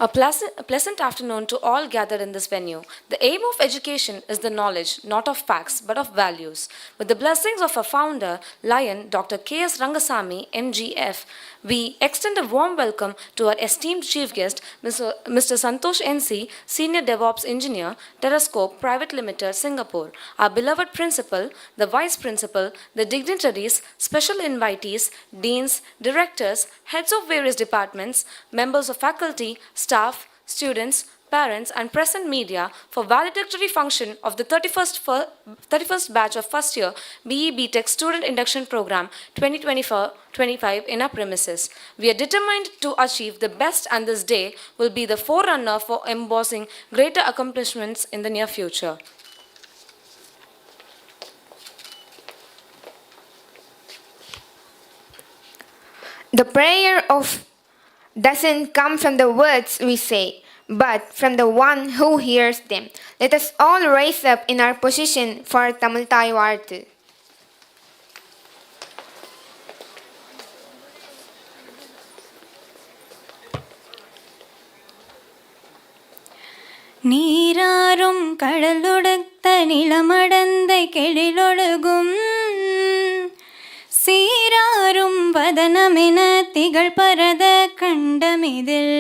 A pleasant afternoon to all gathered in this venue. The aim of education is the knowledge, not of facts, but of values. With the blessings of our founder, Lion, Dr. K.S.Rangasamy, MGF, we extend a warm welcome to our esteemed chief guest, Mr. Santosh NC, Senior DevOps Engineer, Terrascope Private Limited, Singapore, our beloved principal, the vice principal, the dignitaries, special invitees, deans, directors, heads of various departments, members of faculty, staff, students, parents, and present media for valedictory function of the 31st batch of first year B.Tech Student Induction Program 2024-25 in our premises. We are determined to achieve the best, and this day will be the forerunner for embossing greater accomplishments in the near future. The prayer of doesn't come from the words we say, but from the one who hears them. Let us all rise up in our position for Tamil Thai Vaarthu. நீராறும் கடலொடுத்த நிலமடந்தை கெழிலொழுகும் சீராரும் வதனமென திகழ் பரத கண்டமிதில்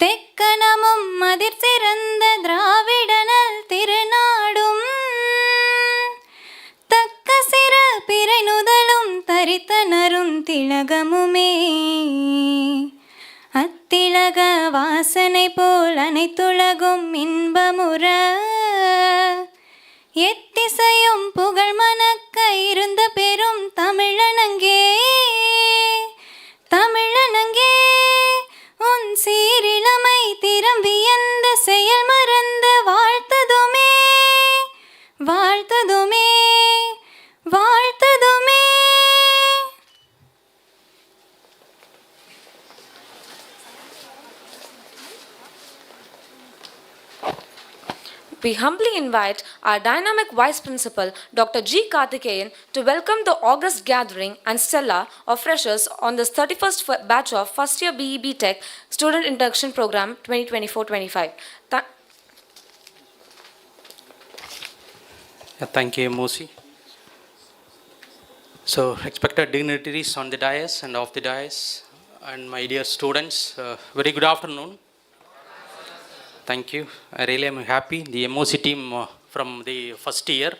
தெக்கணமும் மதிர் சிறந்த திராவிடனல் திருநாடும் தக்க சிற பிறை நுதலும் தரித்தனரும் திலகமுமே அத்திலக வாசனை போல் அனைத்துலகும் இன்பமுற எத்திசையும் புகழ் மணக்க இருந்த பெரும் தமிழனங்கே தமிழனங்கே உன் சீரிழமை திறம்பியந்த செயல் மறந்த வாழ்த்ததுமே வாழ்த்ததுமே வாழ்த்ததுமே. We humbly invite our dynamic Vice Principal, Dr. G. Karthikeyan, to welcome the August gathering and Stella of freshers on this 31st batch of first year B.Tech Student Induction Program 2024-25. Thank you, Mosi. So, respected dignitaries on the dais and off the dais, and my dear students, very good afternoon. Thank you. I really am happy. The MOC team from the first year,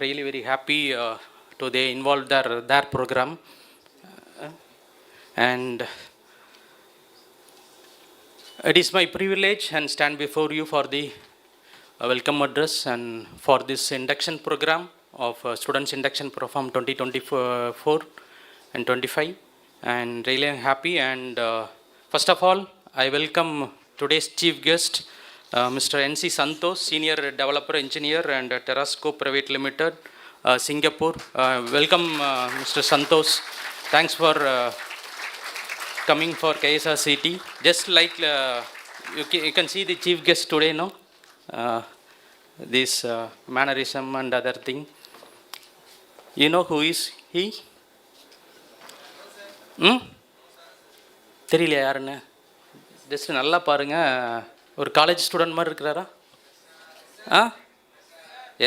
really very happy to they involved their program. And it is my privilege and stand before you for the welcome address and for this induction program of Students Induction Program 2024 and 25. And really I'm happy. And first of all, I welcome today's chief guest, Mr. N.C. Santosh, Senior Developer Engineer and Terrascope Private Limited, Singapore. Welcome, Mr. Santosh. Thanks for coming for KSRCT. Just like you can see the chief guest today, no? This mannerism and other thing. You know who is he? தெரியல யாருன்னு. Just நல்லா பாருங்கள், ஒரு college student மாதிரி இருக்கிறாரா?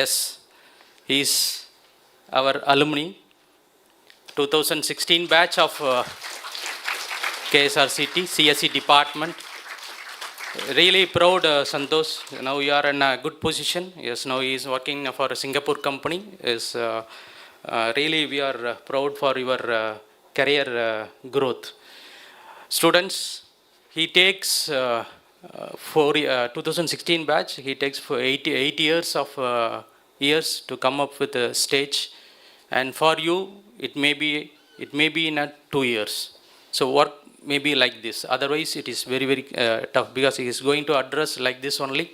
Yes, he is our alumni 2016 batch of KSRCT CSE department. Really proud, Santosh. Now you are in a good position. Yes, now he is working for a Singapore company. Is really we are proud for your career growth. Students, he takes for 2016 batch, he takes for 8 years of years to come up with a stage, and for you it may be in 2 years. So work may be like this, otherwise it is very very tough, because he is going to address like this only,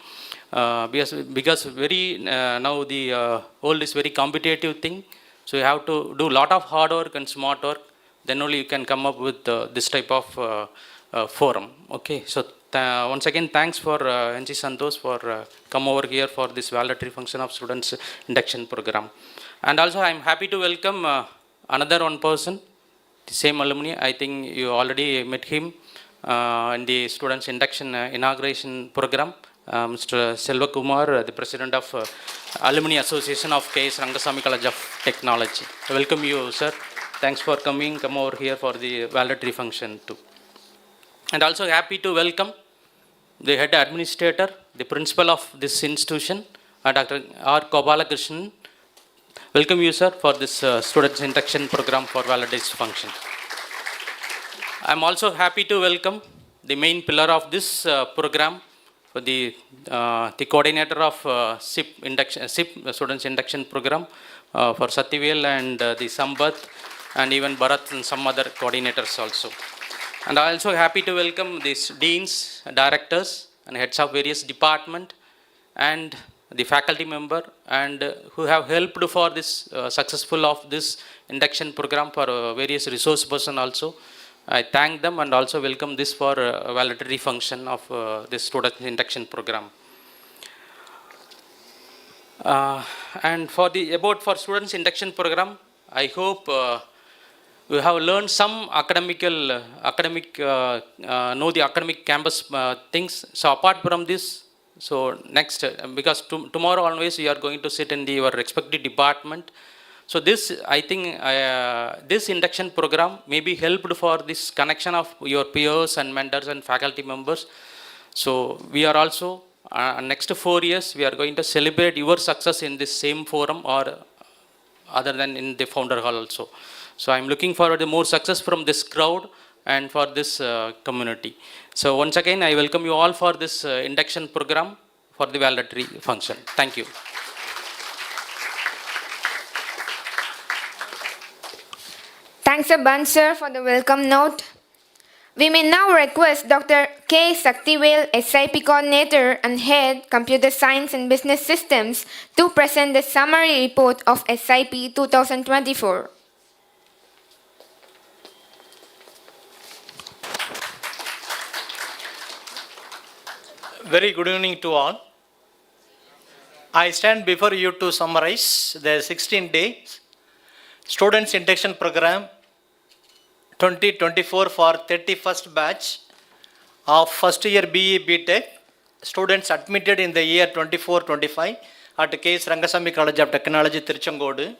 because very now the world is very competitive thing, so you have to do lot of hard work and smart work, then only you can come up with this type of forum. Okay, so once again thanks for N.C. Santosh for come over here for this valedictory function of Students Induction Program. And also I am happy to welcome another one person, the same alumni. I think you already met him, in the students induction inauguration program. Mr. Selva Kumar, the President of Alumni Association of K.S.Rangasamy College of Technology. I welcome you, sir. Thanks for coming. Come over here for the valedictory function too. And also happy to welcome the head administrator, the principal of this institution, Dr. R. Gopalakrishnan. Welcome you, sir, for this students induction program for valedictory function. I am also happy to welcome the main pillar of this program, for the coordinator of SIP students induction program, for Satyavel and the Sambath and even Bharat and some other coordinators also. And I am also happy to welcome these deans, directors and heads of various department and the faculty member and who have helped for this successful of this induction program for various resource person also. I thank them and also welcome this for valedictory function of this student induction program. And for students induction program, I hope we have learned some know the academic campus things. So apart from this, so next, because tomorrow always we are going to sit in your respective department. So this, I think, this induction program may be helped for this connection of your peers and mentors and faculty members. So we are also, next 4 years, we are going to celebrate your success in this same forum or other than in the founder hall also. So I'm looking forward to more success from this crowd and for this community. So once again, I welcome you all for this induction program for the valedictory function. Thank you. Thanks a bunch, sir, for the welcome note. We may now request Dr. K. Saktivel, SIP Coordinator and Head, Computer Science and Business Systems, to present the summary report of SIP 2024. Very good evening to all. I stand before you to summarize the 16 days Students Induction Program 2024 for 31st batch of first year BE B.Tech students admitted in the year 24-25 at K.S.Rangasamy College of Technology, Tiruchengodu.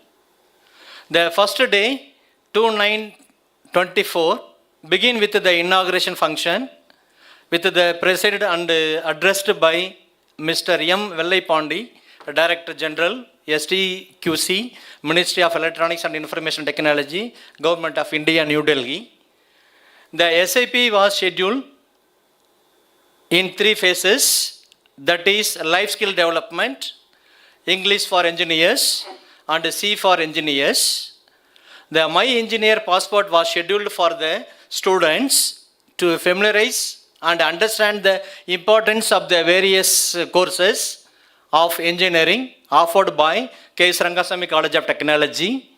The first day, 2/9/24, begin with the inauguration function with the presided and addressed by Mr. M. Vellai Pandi, Director General, STQC, Ministry of Electronics and Information Technology, Government of India, New Delhi. The SIP was scheduled in 3 phases, that is life skill development, English for engineers and C for engineers. The My Engineer Passport was scheduled for the students to familiarize and understand the importance of the various courses of engineering offered by K.S.Rangasamy College of Technology.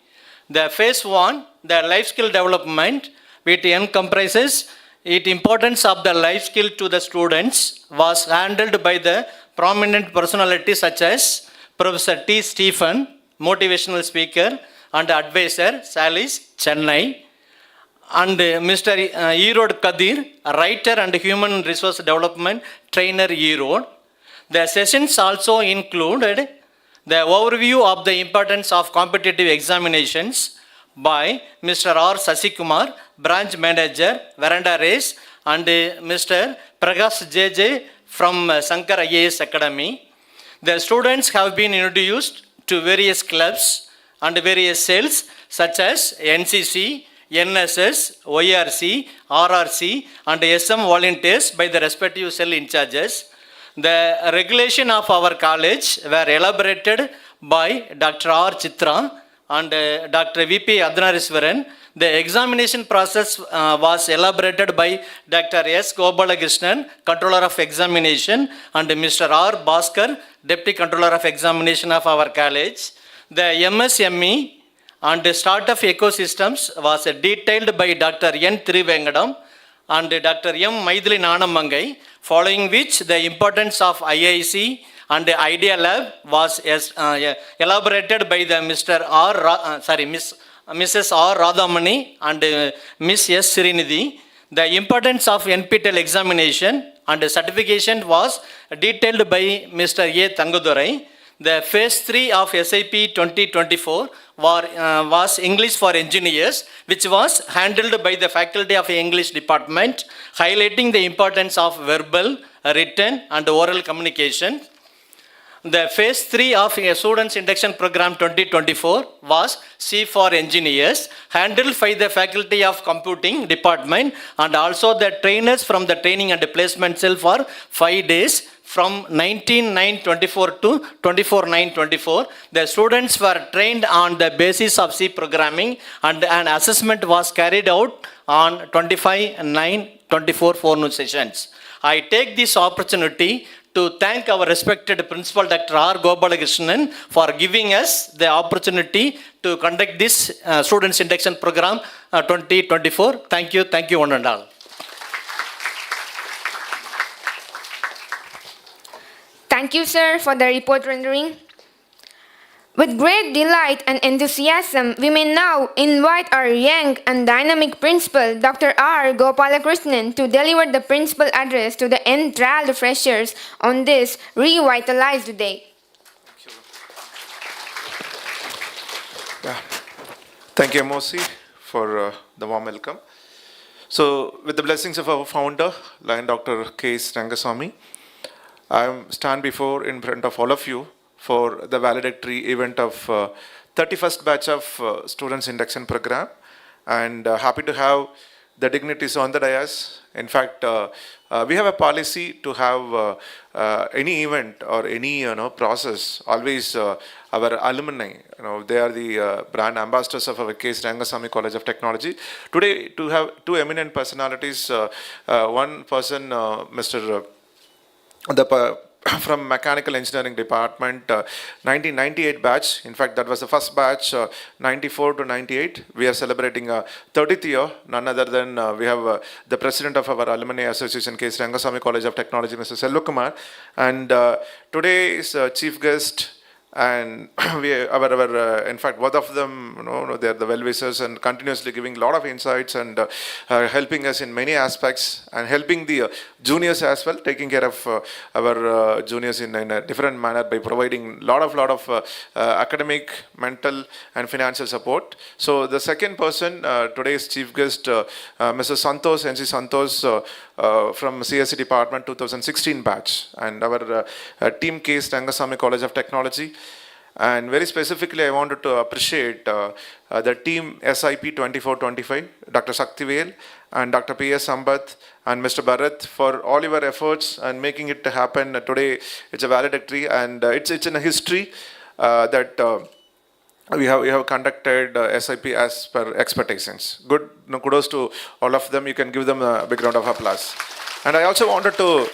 The phase 1, the life skill development, which encompasses the importance of the life skill to the students, was handled by the prominent personalities such as Professor T. Stephen, motivational speaker and advisor, Salis, Chennai, and Mr. Erode Kadir, writer and human resource development trainer, Erode. The sessions also included the overview of the importance of competitive examinations by Mr. R. Sasikumar, branch manager, Veranda Race, and Mr. Prakash JJ from Sankar IAS Academy. The students have been introduced to various clubs and various cells such as NCC, NSS, YRC, RRC, and SM volunteers by the respective cell in charges. The regulation of our college were elaborated by Dr. R. Chitra and Dr. V.P. Adnariswaran. The examination process was elaborated by Dr. S. Gopalakrishnan, Controller of Examination, and Mr. R. Bhaskar, Deputy Controller of Examination of our college. The MSME and Startup Ecosystems was detailed by Dr. N. Trivengadam and Dr. M. Maithili Nanamangai, following which the importance of IIC and Idea Lab was elaborated by the Mrs. R. Radhamani and Miss S. Srinidhi. The importance of NPTEL examination and certification was detailed by Mr. A. Tangudurai. The phase 3 of SIP 2024 was English for Engineers, which was handled by the faculty of English department, highlighting the importance of verbal, written and oral communication. The phase 3 of a Students Induction Program 2024 was C for Engineers, handled by the Faculty of Computing Department and also the trainers from the Training and Placement Cell for 5 days from 19/9/24 to 24/9/24. The students were trained on the basis of C programming and an assessment was carried out on 25/9/24 forenoon sessions. I take this opportunity to thank our respected Principal Dr. R. Gopalakrishnan for giving us the opportunity to conduct this Students Induction Program 2024. Thank you one and all. Thank you, sir, for the report rendering. With great delight and enthusiasm, we may now invite our young and dynamic principal, Dr. R. Gopalakrishnan, to deliver the principal address to the enthralled freshers on this revitalized day. Thank you, MOC, for the warm welcome. So, with the blessings of our founder, Lion Dr. K.S.Rangasamy, I stand in front of all of you for the valedictory event of 31st batch of Students Induction Program, and happy to have the dignitaries on the dais. In fact, we have a policy to have any event or any process, always our alumni, they are the brand ambassadors of our K.S.Rangasamy College of Technology. Today, to have two eminent personalities, one person, Mr. From Mechanical Engineering Department, 1998 batch. In fact, that was the first batch, 94 to 98. We are celebrating 30th year. None other than we have the president of our Alumni Association, K.S.Rangasamy College of Technology, Mr. Selvakumar. And today's chief guest, and in fact, both of them, they are the well-wishers and continuously giving a lot of insights and helping us in many aspects and helping the juniors as well, taking care of our juniors in a different manner by providing lot of academic, mental and financial support. So the second person, today's chief guest, Mr. Santosh, NC Santosh from CSC Department 2016 batch, and our team K.S.Rangasamy College of Technology. And very specifically, I wanted to appreciate the team SIP 2425, Dr. Shaktivel and Dr. P.S. Sambath and Mr. Bharat for all your efforts and making it happen. Today, it's a valedictory and it's in a history that we have conducted SIP as per expectations. Good, kudos to all of them. You can give them a big round of applause. And I also wanted to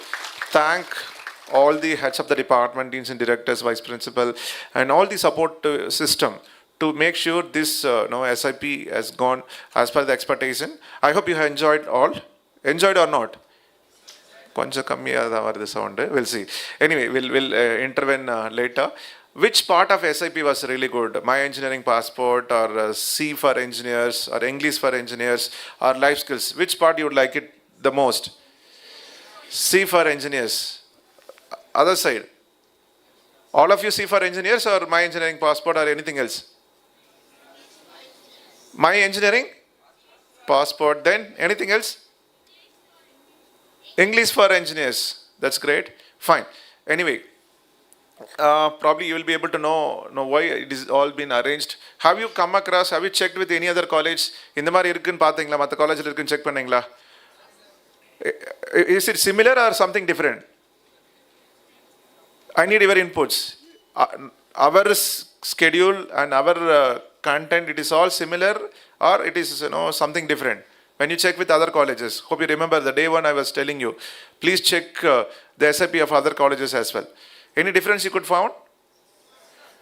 thank all the heads of the department, deans and directors, vice principal, and all the support system to make sure this SIP has gone as per the expectation. I hope you have enjoyed all. Enjoyed or not? Konja kammiya da varudhu sound. We'll see. Anyway, we'll intervene later. Which part of SIP was really good? My Engineering Passport, or C for Engineers, or English for Engineers, or Life Skills? Which part you would like it the most? C for Engineers. Other side. All of you C for Engineers or My Engineering Passport or anything else? My Engineering Passport. Then anything else? English for Engineers. That's great. Fine. Anyway, probably you will be able to know why it is all been arranged. Have you come across, have you checked with any other college? இந்த மாதிரி இருக்குன்னு பாத்தீங்களா? மத்த காலேஜ்ல இருக்குன்னு check பண்ணீங்களா? Is it similar or something different? I need your inputs. Our schedule and our content, it is all similar or it is something different? When you check with other colleges, hope you remember the day one I was telling you, please check the SIP of other colleges as well. Any difference you could found?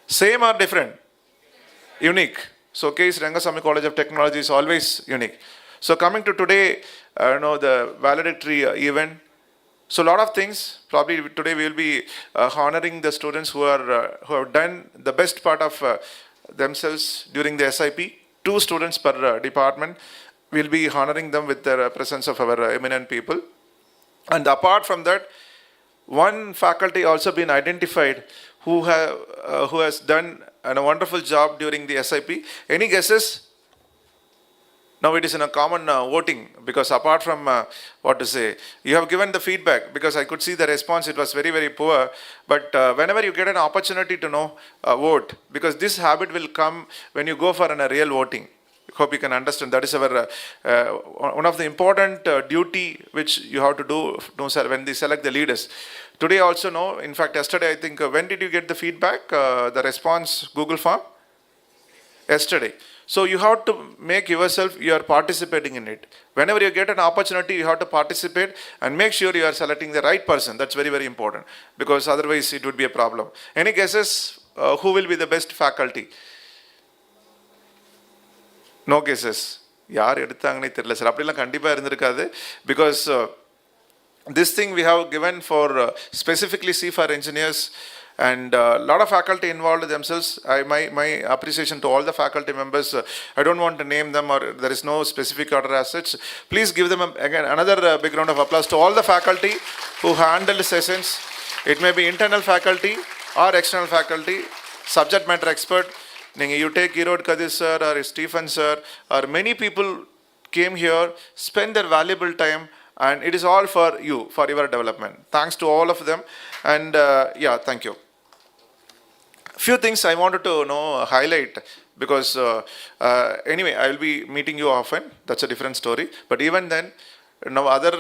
Same or different? Unique. So K.S.Rangasamy College of Technology is always unique. So coming to today, the valedictory event. So a lot of things, probably today we will be honoring the students who have done the best part of themselves during the SIP. 2 students per department. we'll be honoring them with the presence of our eminent people. And apart from that, one faculty also been identified who has done a wonderful job during the SIP. Any guesses? Now it is in a common voting, because apart from you have given the feedback, because I could see the response, it was very, very poor. But whenever you get an opportunity to vote, because this habit will come when you go for a real voting. Hope you can understand. That is our one of the important duty which you have to do when they select the leaders. Today also, no. In fact, yesterday, I think, when did you get the feedback, the response, Google form? Yesterday. So you have to make yourself, you are participating in it. Whenever you get an opportunity, you have to participate and make sure you are selecting the right person. That's very, very important, because otherwise it would be a problem. Any guesses? Who will be the best faculty? No guesses. யார் எடுத்தாங்கன்னே தெரியல sir. அப்படிலாம் கண்டிப்பாக இருந்திருக்காது. Because this thing we have given for specifically C for engineers, and a lot of faculty involved themselves. My appreciation to all the faculty members. I don't want to name them, or there is no specific order as such. Please give them again another big round of applause to all the faculty who handled sessions. It may be internal faculty or external faculty, subject matter expert. You take Erod Kadir sir or Stephen sir, or many people came here, spend their valuable time, and it is all for you, for your development. Thanks to all of them. And thank you. Few things I wanted to highlight, because anyway, I will be meeting you often. That's a different story. But even then, now other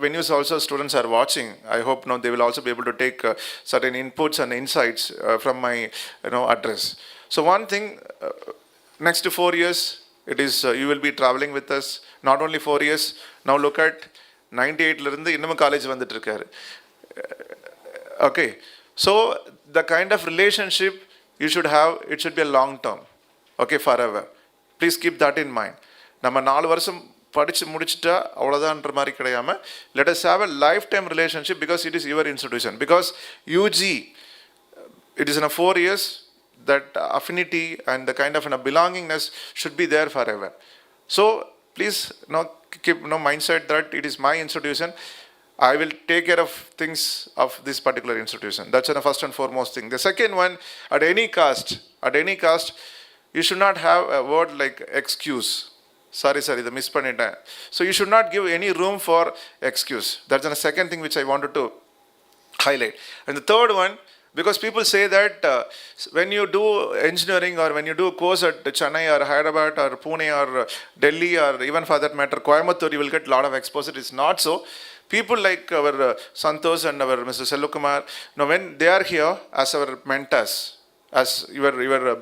venues also students are watching. I hope they will also be able to take certain inputs and insights from my address. So one thing, next to 4 years, it is you will be traveling with us. Not only 4 years. Now look at 98 irundhu innum college vandittu irukkaru. Okay. So the kind of relationship you should have, it should be a long term. Okay, forever. Please keep that in mind. நம்ம 4 வருஷம் படிச்சு முடிச்சிட்டா அவ்வளவுதான்ற மாதிரி கிடையாம, let us have a lifetime relationship, because it is your institution. Because UG, it is in a 4 years, that affinity and the kind of belongingness should be there forever. So please keep mindset that it is my institution. I will take care of things of this particular institution. That's the first and foremost thing. The second one, at any cost, you should not have a word like excuse. Sorry, the miss panniten. So you should not give any room for excuse. That's the second thing which I wanted to highlight. And the third one, because people say that when you do engineering, or when you do a course at Chennai or Hyderabad or Pune or Delhi, or even for that matter Coimbatore, you will get a lot of exposure. It's not so. People like our Santosh and our Mr. Selvakumar, when they are here as our mentors, as your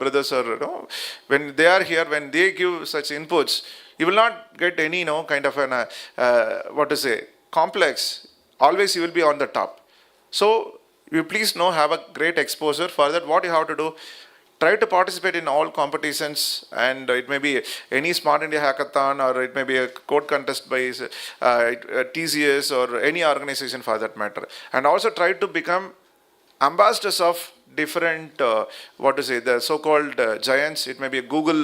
brothers, or when they are here, when they give such inputs, you will not get any kind of an complex. Always you will be on the top. So you please have a great exposure. For that, what you have to do, try to participate in all competitions, and it may be any Smart India Hackathon, or it may be a code contest by TCS or any organization for that matter. And also try to become ambassadors of different, the so-called giants. It may be Google,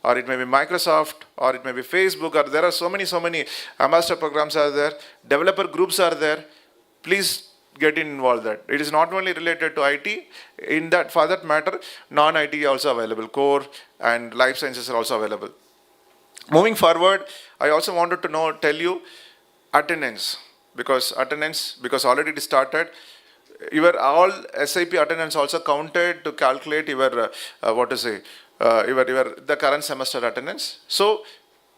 or it may be Microsoft, or it may be Facebook, or there are so many ambassador programs are there, developer groups are there. Please get involved that. It is not only related to IT, in that, for that matter, non-IT also available, core and life sciences are also available. Moving forward, I also wanted to tell you attendance, because already it started. Your all SIP attendance also counted to calculate your the current semester attendance. So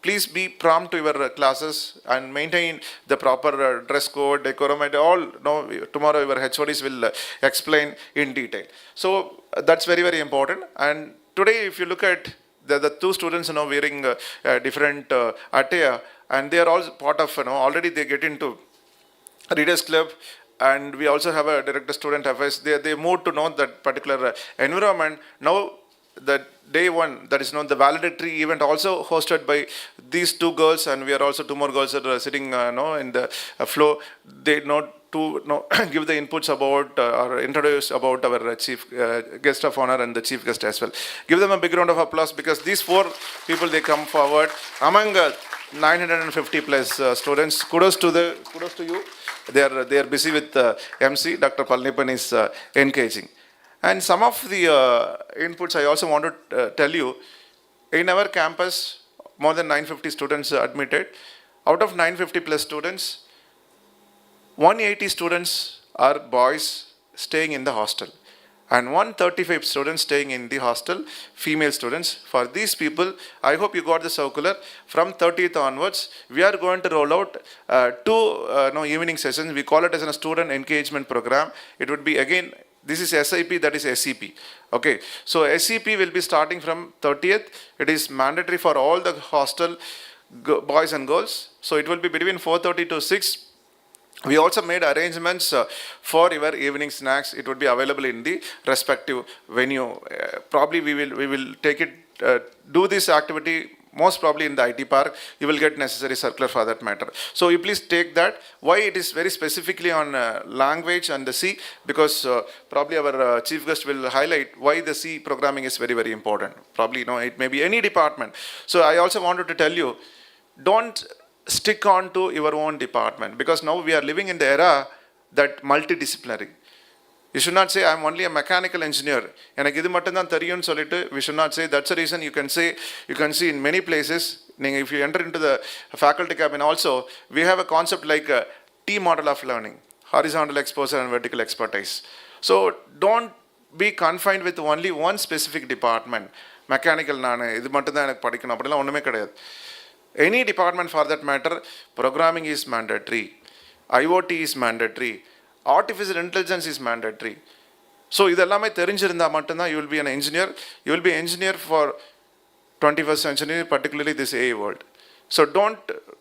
please be prompt to your classes and maintain the proper dress code, decorum, and all. Tomorrow your HODs will explain in detail. So that's very, very important. And today, if you look at the two students wearing different attire, and they are all part of already they get into Readers Club, and we also have a director student affairs. They moved to know that particular environment. Now the day one, that is known the valedictory event, also hosted by these two girls, and we are also two more girls that are sitting in the floor. They know to give the inputs about or introduce about our chief guest of honor and the chief guest as well. Give them a big round of applause, because these four people, they come forward among 950 plus students. Kudos to you. They are busy with MC. Dr. Palnipan is engaging. And some of the inputs I also want to tell you. In our campus, more than 950 students are admitted. Out of 950 plus students, 180 students are boys staying in the hostel, and 135 students staying in the hostel, female students. For these people, I hope you got the circular. From 30th onwards, we are going to roll out two evening sessions. We call it as a student engagement program. It would be again, this is SIP, that is SEP. Okay, so SEP will be starting from 30th. It is mandatory for all the hostel boys and girls. So it will be between 4:30 to 6. We also made arrangements for your evening snacks. It would be available in the respective venue. Probably we will take it, do this activity most probably in the IT park. You will get necessary circular for that matter. So you please take that. Why it is very specifically on language and the C, because probably our chief guest will highlight why the C programming is very, very important. Probably, it may be any department. So I also wanted to tell you, don't stick on to your own department, because now we are living in the era that multidisciplinary. You should not say, I'm only a mechanical engineer. We should not say. That's the reason you can see in many places, if you enter into the faculty cabin also, we have a concept like a T model of learning, horizontal exposure and vertical expertise. So don't be confined with only one specific department. Mechanical, any department for that matter, programming is mandatory. IoT is mandatory. Artificial intelligence is mandatory. So, idellame therinjirundha mattum you will be an engineer. You will be an engineer for 21st century, particularly this AI world. So, don't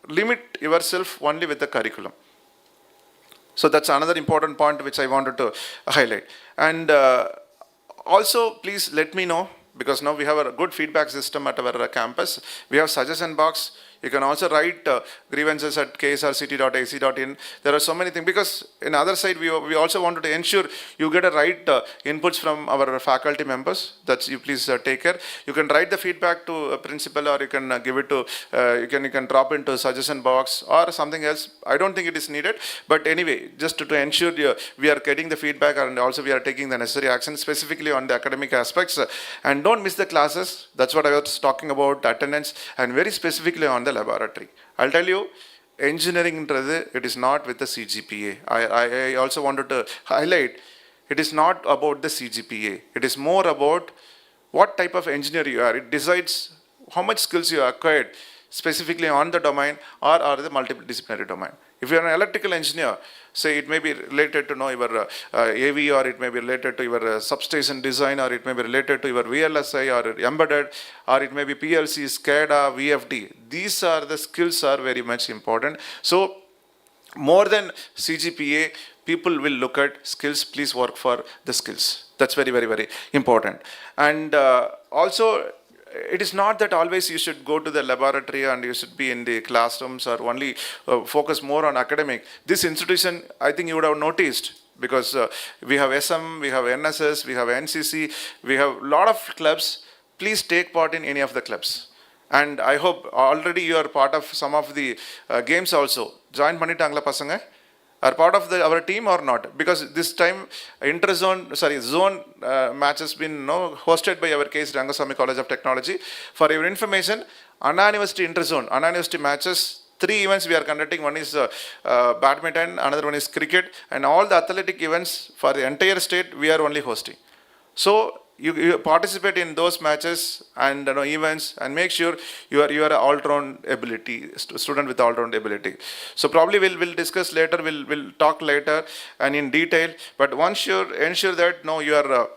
limit yourself only with the curriculum. So, that's another important point which I wanted to highlight. And also, please let me know, because now we have a good feedback system at our campus. We have suggestion box. You can also write grievances at KSRCT.ac.in. There are so many things, because in other side we also wanted to ensure you get a right inputs from our faculty members. That's you please take care. You can write the feedback to a principal, or you can give it to you can drop into suggestion box or something else. I don't think it is needed, but anyway, just to ensure we are getting the feedback, and also we are taking the necessary action specifically on the academic aspects. And don't miss the classes. That's what I was talking about, attendance, and very specifically on the laboratory. I'll tell you, engineering, it is not with the CGPA. I also wanted to highlight, it is not about the CGPA. It is more about what type of engineer you are. It decides how much skills you acquired specifically on the domain or the multidisciplinary domain. If you are an electrical engineer, say it may be related to your AV, or it may be related to your substation design, or it may be related to your VLSI or embedded, or it may be PLC, SCADA, VFD. These are the skills are very much important. So more than CGPA, people will look at skills. Please work for the skills. That's very, very, very important. And also, it is not that always you should go to the laboratory and you should be in the classrooms or only focus more on academic. This institution, I think you would have noticed, because we have SM, we have NSS, we have NCC, we have a lot of clubs. Please take part in any of the clubs. And I hope already you are part of some of the games also. Join pannitangla pasanga? Are part of our team or not? Because this time zone matches been hosted by our K.S.Rangasamy College of Technology. For your information, Anna University Interzone, Anna University matches, 3 events we are conducting. One is badminton, another one is cricket, and all the athletic events for the entire state we are only hosting. So you participate in those matches and events, and make sure you are all-round ability student with all-round ability. So probably we'll discuss later. We'll talk later and in detail. But once you ensure that you are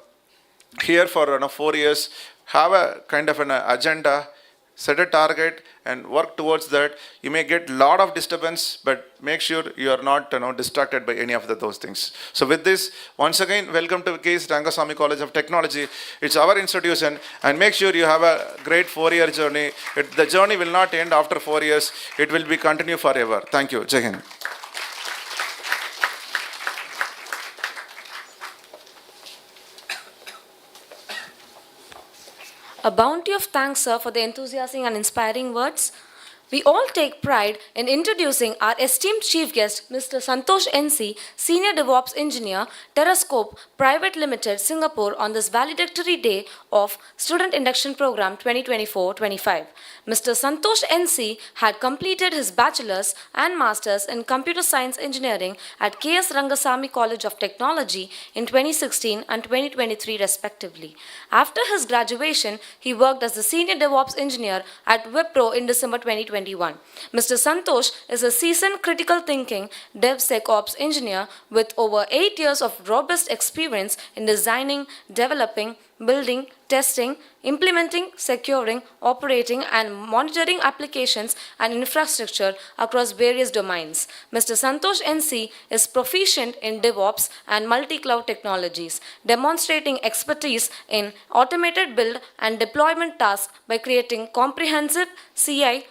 here for 4 years, have a kind of an agenda. set a target and work towards that. You may get lot of disturbance, but make sure you are not distracted by any of those things. So with this, once again, welcome to K.S.Rangasamy College of Technology. It's our institution, and make sure you have a great 4-year journey. The journey will not end after 4 years. It will be continue forever. Thank you. Jai Hind. A bounty of thanks, sir, for the enthusiastic and inspiring words. We all take pride in introducing our esteemed chief guest, Mr. Santosh NC, Senior DevOps Engineer, Terrascope Private Limited, Singapore, on this valedictory day of Student Induction Program 2024-25. Mr. Santosh NC had completed his bachelor's and master's in Computer Science Engineering at K.S.Rangasamy College of Technology in 2016 and 2023 respectively. After his graduation, he worked as the Senior DevOps Engineer at Wipro in December 2021. Mr. Santosh is a seasoned critical thinking DevSecOps engineer with over 8 years of robust experience in designing, developing, building, testing, implementing, securing, operating, and monitoring applications and infrastructure across various domains. Mr. Santosh NC is proficient in DevOps and multi-cloud technologies, demonstrating expertise in automated build and deployment tasks by creating comprehensive CI,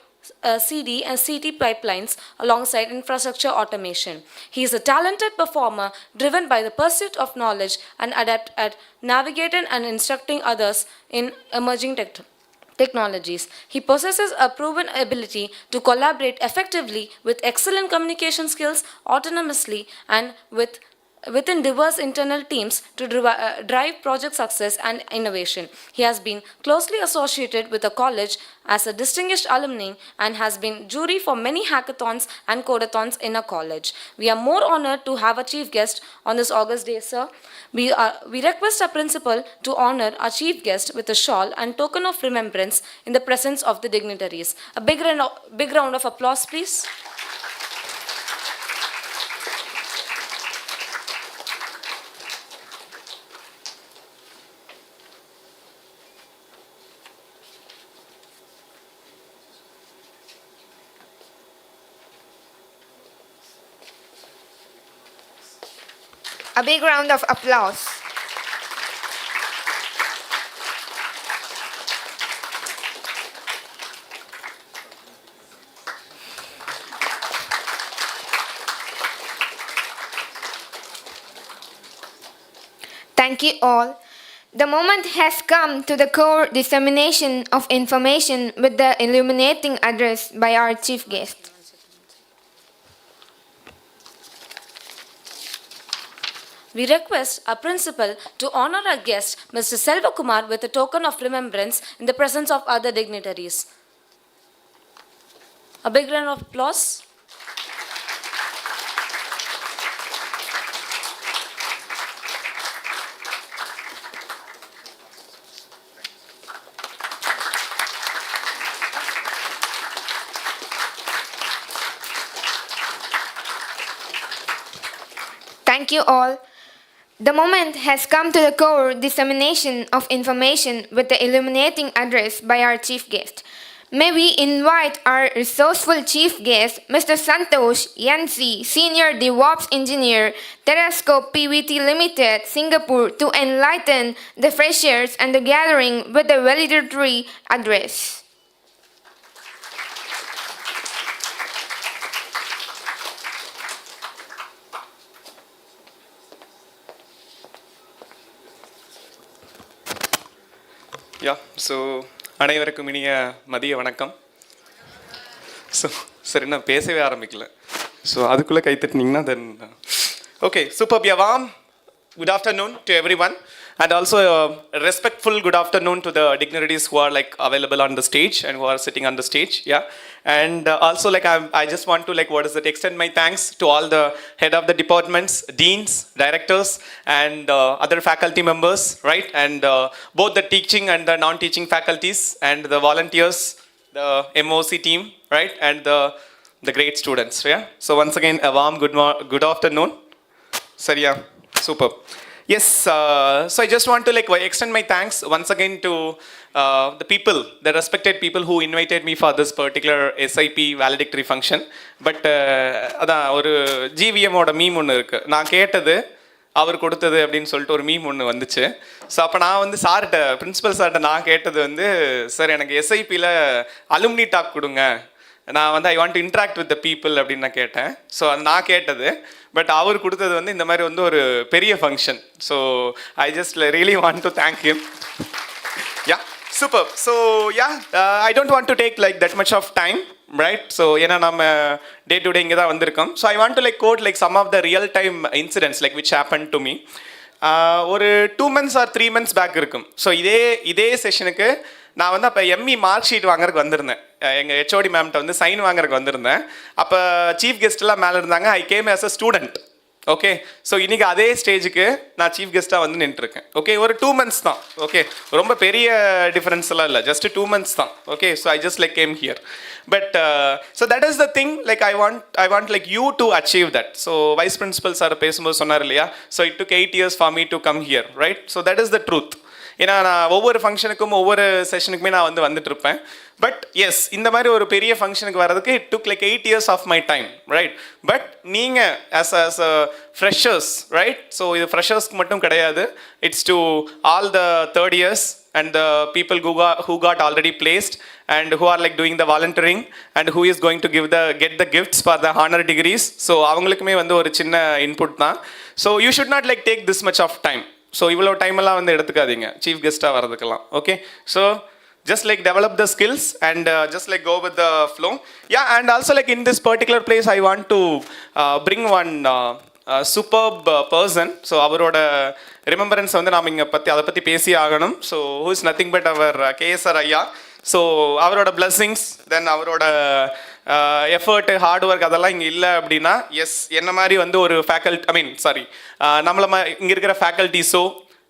CD and CT pipelines alongside infrastructure automation. He is a talented performer driven by the pursuit of knowledge and adept at navigating and instructing others in emerging technologies. He possesses a proven ability to collaborate effectively with excellent communication skills autonomously and within diverse internal teams to drive project success and innovation. He has been closely associated with the college as a distinguished alumni and has been jury for many hackathons and codathons in a college. We are more honored to have a chief guest on this August day, sir. We request our principal to honor our chief guest with a shawl and token of remembrance in the presence of the dignitaries. A big round of applause, please. A big round of applause. Thank you all. The moment has come to the core dissemination of information with the illuminating address by our chief guest. We request our principal to honor our guest, Mr. Selva Kumar, with a token of remembrance in the presence of other dignitaries. A big round of applause. Thank you all. The moment has come to the core dissemination of information with the illuminating address by our chief guest. May we invite our resourceful chief guest, Mr. Santosh NC, Senior DevOps Engineer, Terrascope PVT Limited, Singapore, to enlighten the freshers and the gathering with the valedictory address. So அனைவருக்கும் இனிய மதிய வணக்கம். So சரி, நான் பேசவே ஆரம்பிக்கல. So அதுக்குள்ளே கை தட்டினீங்கன்னா then okay. Super. Warm good afternoon to everyone, and also a respectful good afternoon to the dignitaries who are like available on the stage and who are sitting on the stage. And also like I just want to extend my thanks to all the head of the departments, deans, directors, and other faculty members, right? And both the teaching and the non-teaching faculties, and the volunteers, the MOC team, right? And the great students. So once again, a warm good afternoon. Super. Yes, so I just want to like extend my thanks once again to the people, the respected people who invited me for this particular SIP valedictory function. But அதான் ஒரு ஜிவிஎம்மோட meme ஒன்று இருக்குது, நான் கேட்டது அவர் கொடுத்தது அப்படின்னு சொல்லிட்டு ஒரு மீம் ஒன்று வந்துச்சு. ஸோ அப்போ நான் வந்து சார்கிட்ட, பிரின்ஸிபல் சார்கிட்ட நான் கேட்டது வந்து, சார் எனக்கு எஸ்ஐபியில் அலுமினி டாக் கொடுங்க, நான் வந்து ஐ want to interact with the people அப்படின்னு நான் கேட்டேன். ஸோ அது நான் கேட்டது. பட் அவர் கொடுத்தது வந்து இந்த மாதிரி வந்து ஒரு பெரிய function. So I just really want to thank him. Ya, super. So ya, I don't want to take like that much of time, right? So ஏன்னா நம்ம டே டு டே இங்கே தான் வந்திருக்கோம். So I want to like quote like some of the real time incidents like which happen to me. ஒரு 2 months or 3 months back இருக்கும். So இதே செஷனுக்கு நான் வந்து அப்போ எம்இ மார்க் ஷீட் வாங்குறதுக்கு வந்திருந்தேன். எங்கள் ஹெச்ஓடி மேம்கிட்ட வந்து சைன் வாங்குறதுக்கு வந்திருந்தேன். அப்போ சீஃப் கெஸ்ட்லாம் மேலே இருந்தாங்க. ஐ கேம் ஆஸ் அ ஸ்டூடெண்ட். ஓகே, ஸோ இன்றைக்கி அதே ஸ்டேஜுக்கு நான் சீஃப் கெஸ்ட்டாக வந்து நின்றுருக்கேன். ஓகே, ஒரு 2 months தான். ஓகே, ரொம்ப பெரிய டிஃப்ரென்ஸ் எல்லாம் இல்லை, ஜஸ்ட் 2 months தான். Okay, so I just like came here. But so that is the thing, like I want like you to achieve that. So vice principal sir பேசும்போது சொன்னார் இல்லையா, so it took 8 years for me to come here, right? So that is the truth. ஏன்னா நான் ஒவ்வொரு ஃபங்க்ஷனுக்கும் ஒவ்வொரு செஷனுக்குமே நான் வந்து வந்துட்டு இருப்பேன். பட் எஸ், இந்த மாதிரி ஒரு பெரிய ஃபங்க்ஷனுக்கு வர்றதுக்கு it took like 8 years of my time, right? But நீங்கள் as a freshers, right? So இது ஃப்ரெஷர்ஸ்க்கு மட்டும் கிடையாது, it's to all the third years and the people who got already placed and who are like doing the volunteering and who is going to get the gifts for the honor degrees. So அவங்களுக்குமே வந்து ஒரு சின்ன input தான். So you should not like take this much of time. So இவ்வளோ டைமெல்லாம் வந்து எடுத்துக்காதீங்க chief கெஸ்ட்டாக வர்றதுக்கெல்லாம். Okay, so just like develop the skills and just like go with the flow. Yeah, and also like in this particular place I want to bring one superb person. So அவரோட remembrance வந்து நாம் இங்கே அதை பற்றி பேசி ஆகணும். So who is nothing but our KSR ஐயா. So அவரோட பிளஸ்ஸிங்ஸ், தென் அவரோட எஃபர்ட்டு, ஹார்ட் ஒர்க் அதெல்லாம் இங்கே இல்லை அப்படின்னா, எஸ், என்ன மாதிரி வந்து ஒரு நம்மளை இங்கே இருக்கிற ஃபேக்கல்ட்டிஸோ